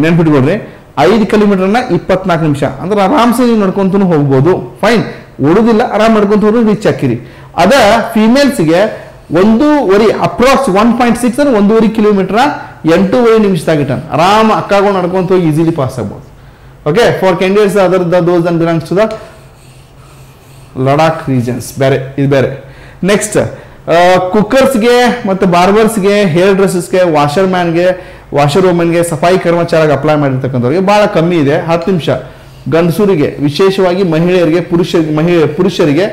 ನೆನ್ಪಿಟ್ಕೊಳ್ರಿ. 5 ಕಿಲೋಮೀಟರ್ನ 24 ನಿಮಿಷ ಅಂದ್ರೆ ಆರಾಮ್ಸೆ ನೀವು ನಡ್ಕೊಂತೂ ಹೋಗ್ಬೋದು. ಫೈನ್, ಓಡುದಿಲ್ಲ, ಆರಾಮ್ ನಡ್ಕೊಂತ ಹೋದ್ರೆ ರೀಚ್ ಹಾಕಿರಿ. ಅದ ಫೀಮೇಲ್ಸ್ಗೆ 1.5 ಅಪ್ರಾಕ್ಸ್ 1.6 ಅಂದ್ರೆ 1.5 ಕಿಲೋಮೀಟರ್ 8.5 ನಿಮಿಷದಾಗ ಆರಾಮ್ ಅಕ್ಕಾಗೊಂಡು ನಡ್ಕೊಂತ ಹೋಗಿ ಈಸಿಲಿ ಪಾಸ್ ಆಗ್ಬೋದು. Okay, for candidates other those and belongs to the Ladakh regions. ಇದು ಬೇರೆ. ನೆಕ್ಸ್ಟ್ ಕುಕ್ಕರ್ಸ್ಗೆ ಮತ್ತು ಬಾರ್ಬರ್ಸ್ಗೆ, ಹೇರ್ ಡ್ರೆಸ್ಸಸ್ಗೆ, ವಾಷರ್ ವುಮೆನ್ಗೆ, ಸಫಾಯಿ ಕರ್ಮಚಾರಿಗೆ ಅಪ್ಲೈ ಮಾಡಿರ್ತಕ್ಕಂಥವ್ರಿಗೆ ಭಾಳ ಕಮ್ಮಿ ಇದೆ, 10 ನಿಮಿಷ. ಗಂಡಸೂರಿಗೆ, ವಿಶೇಷವಾಗಿ ಮಹಿಳೆಯರಿಗೆ, ಪುರುಷರಿಗೆ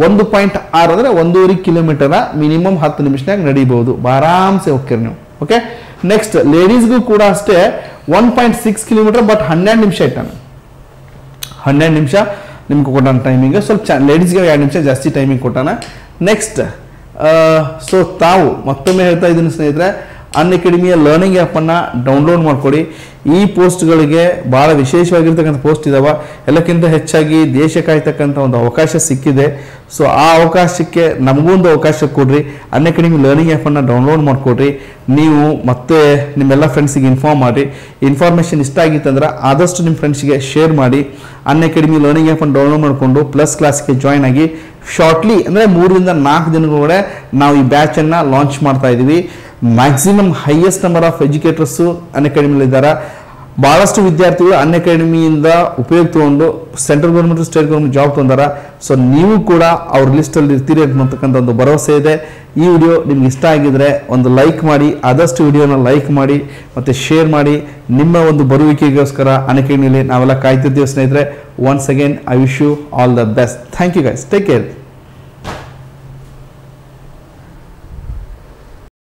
1.6 ಅಂದ್ರೆ 1.5 ಕಿಲೋಮೀಟರ್ ಮಿನಿಮಮ್ 10 ನಿಮಿಷನಾಗ ನಡೀಬಹುದು. ಆರಾಮ್ಸೆ ಹೋಗ್ತೀರಿ ನೀವು. ಓಕೆ, ನೆಕ್ಸ್ಟ್ ಲೇಡೀಸ್ಗೂ ಕೂಡ ಅಷ್ಟೇ 1.6 ಕಿಲೋಮೀಟರ್, ಬಟ್ 12 ನಿಮಿಷ ಇಟ್ಟಾನೆ. 12 ನಿಮಿಷ ನಿಮ್ಗೆ ಕೊಟ್ಟಾನ ಟೈಮಿಂಗ್. ಸ್ವಲ್ಪ ಲೇಡೀಸ್ಗೆ 2 ನಿಮಿಷ ಜಾಸ್ತಿ ಟೈಮಿಂಗ್ ಕೊಟ್ಟಾನ. ನೆಕ್ಸ್ಟ್ ಸೊ ತಾವು ಮತ್ತೊಮ್ಮೆ ಹೇಳ್ತಾ ಇದ್ದೀನಿ ಸ್ನೇಹಿತರೆ, ಅನ್ಅಕಾಡೆಮಿಯ ಲರ್ನಿಂಗ್ ಆ್ಯಪನ್ನು ಡೌನ್ಲೋಡ್ ಮಾಡ್ಕೊಡಿ. ಈ ಪೋಸ್ಟ್ಗಳಿಗೆ ಭಾಳ ವಿಶೇಷವಾಗಿರ್ತಕ್ಕಂಥ ಪೋಸ್ಟ್ ಇದಾವೆ. ಎಲ್ಲಕ್ಕಿಂತ ಹೆಚ್ಚಾಗಿ ದೇಶ ಕಾಯ್ತಕ್ಕಂಥ ಒಂದು ಅವಕಾಶ ಸಿಕ್ಕಿದೆ. ಸೊ ಆ ಅವಕಾಶಕ್ಕೆ ನಮಗೊಂದು ಅವಕಾಶ ಕೊಡ್ರಿ. ಅನ್ಅಕಾಡೆಮಿ ಲರ್ನಿಂಗ್ ಆ್ಯಪನ್ನು ಡೌನ್ಲೋಡ್ ಮಾಡಿಕೊಡ್ರಿ. ನೀವು ಮತ್ತೆ ನಿಮ್ಮೆಲ್ಲ ಫ್ರೆಂಡ್ಸಿಗೆ ಇನ್ಫಾರ್ಮ್ ಮಾಡಿರಿ. ಇನ್ಫಾರ್ಮೇಷನ್ ಇಷ್ಟ ಆಗಿತ್ತಂದ್ರೆ ಆದಷ್ಟು ನಿಮ್ಮ ಫ್ರೆಂಡ್ಸಿಗೆ ಶೇರ್ ಮಾಡಿ. ಅನ್ಅಕಾಡೆಮಿ ಲರ್ನಿಂಗ್ ಆ್ಯಪನ್ನು ಡೌನ್ಲೋಡ್ ಮಾಡಿಕೊಂಡು ಪ್ಲಸ್ ಕ್ಲಾಸ್ಗೆ ಜಾಯ್ನ್ ಆಗಿ. ಶಾರ್ಟ್ಲಿ ಅಂದರೆ 3 ರಿಂದ 4 ದಿನಗಳೊಳಗಡೆ ನಾವು ಈ ಬ್ಯಾಚನ್ನು ಲಾಂಚ್ ಮಾಡ್ತಾ ಇದ್ದೀವಿ. Maximum highest number of educators ಅನ್ಅಕಾಡೆಮಿಲಿ ಇದ್ದಾರೆ. ಭಾಳಷ್ಟು ವಿದ್ಯಾರ್ಥಿಗಳು ಅನ್ಅಕಾಡೆಮಿಯಿಂದ ಉಪಯೋಗ ತಗೊಂಡು central government, state government job ತೊಂದಾರ. ಸೊ ನೀವು ಕೂಡ ಅವ್ರ ಲಿಸ್ಟಲ್ಲಿ ಇರ್ತೀರಿ ಅಂತಕ್ಕಂಥ ಒಂದು ಭರವಸೆ ಇದೆ. ಈ ವಿಡಿಯೋ ನಿಮ್ಗೆ ಇಷ್ಟ ಆಗಿದ್ರೆ ಒಂದು ಲೈಕ್ ಮಾಡಿ, ಆದಷ್ಟು ವಿಡಿಯೋನ ಲೈಕ್ ಮಾಡಿ ಮತ್ತು ಶೇರ್ ಮಾಡಿ. ನಿಮ್ಮ ಒಂದು ಬರುವಿಕೆಗೋಸ್ಕರ ಅನ್ಅಕಾಡೆಮಿಲಿ ನಾವೆಲ್ಲ ಕಾಯ್ತಿರ್ತೀವಿ ಸ್ನೇಹಿತರೆ. Once again I wish you all the best. Thank you guys, take care.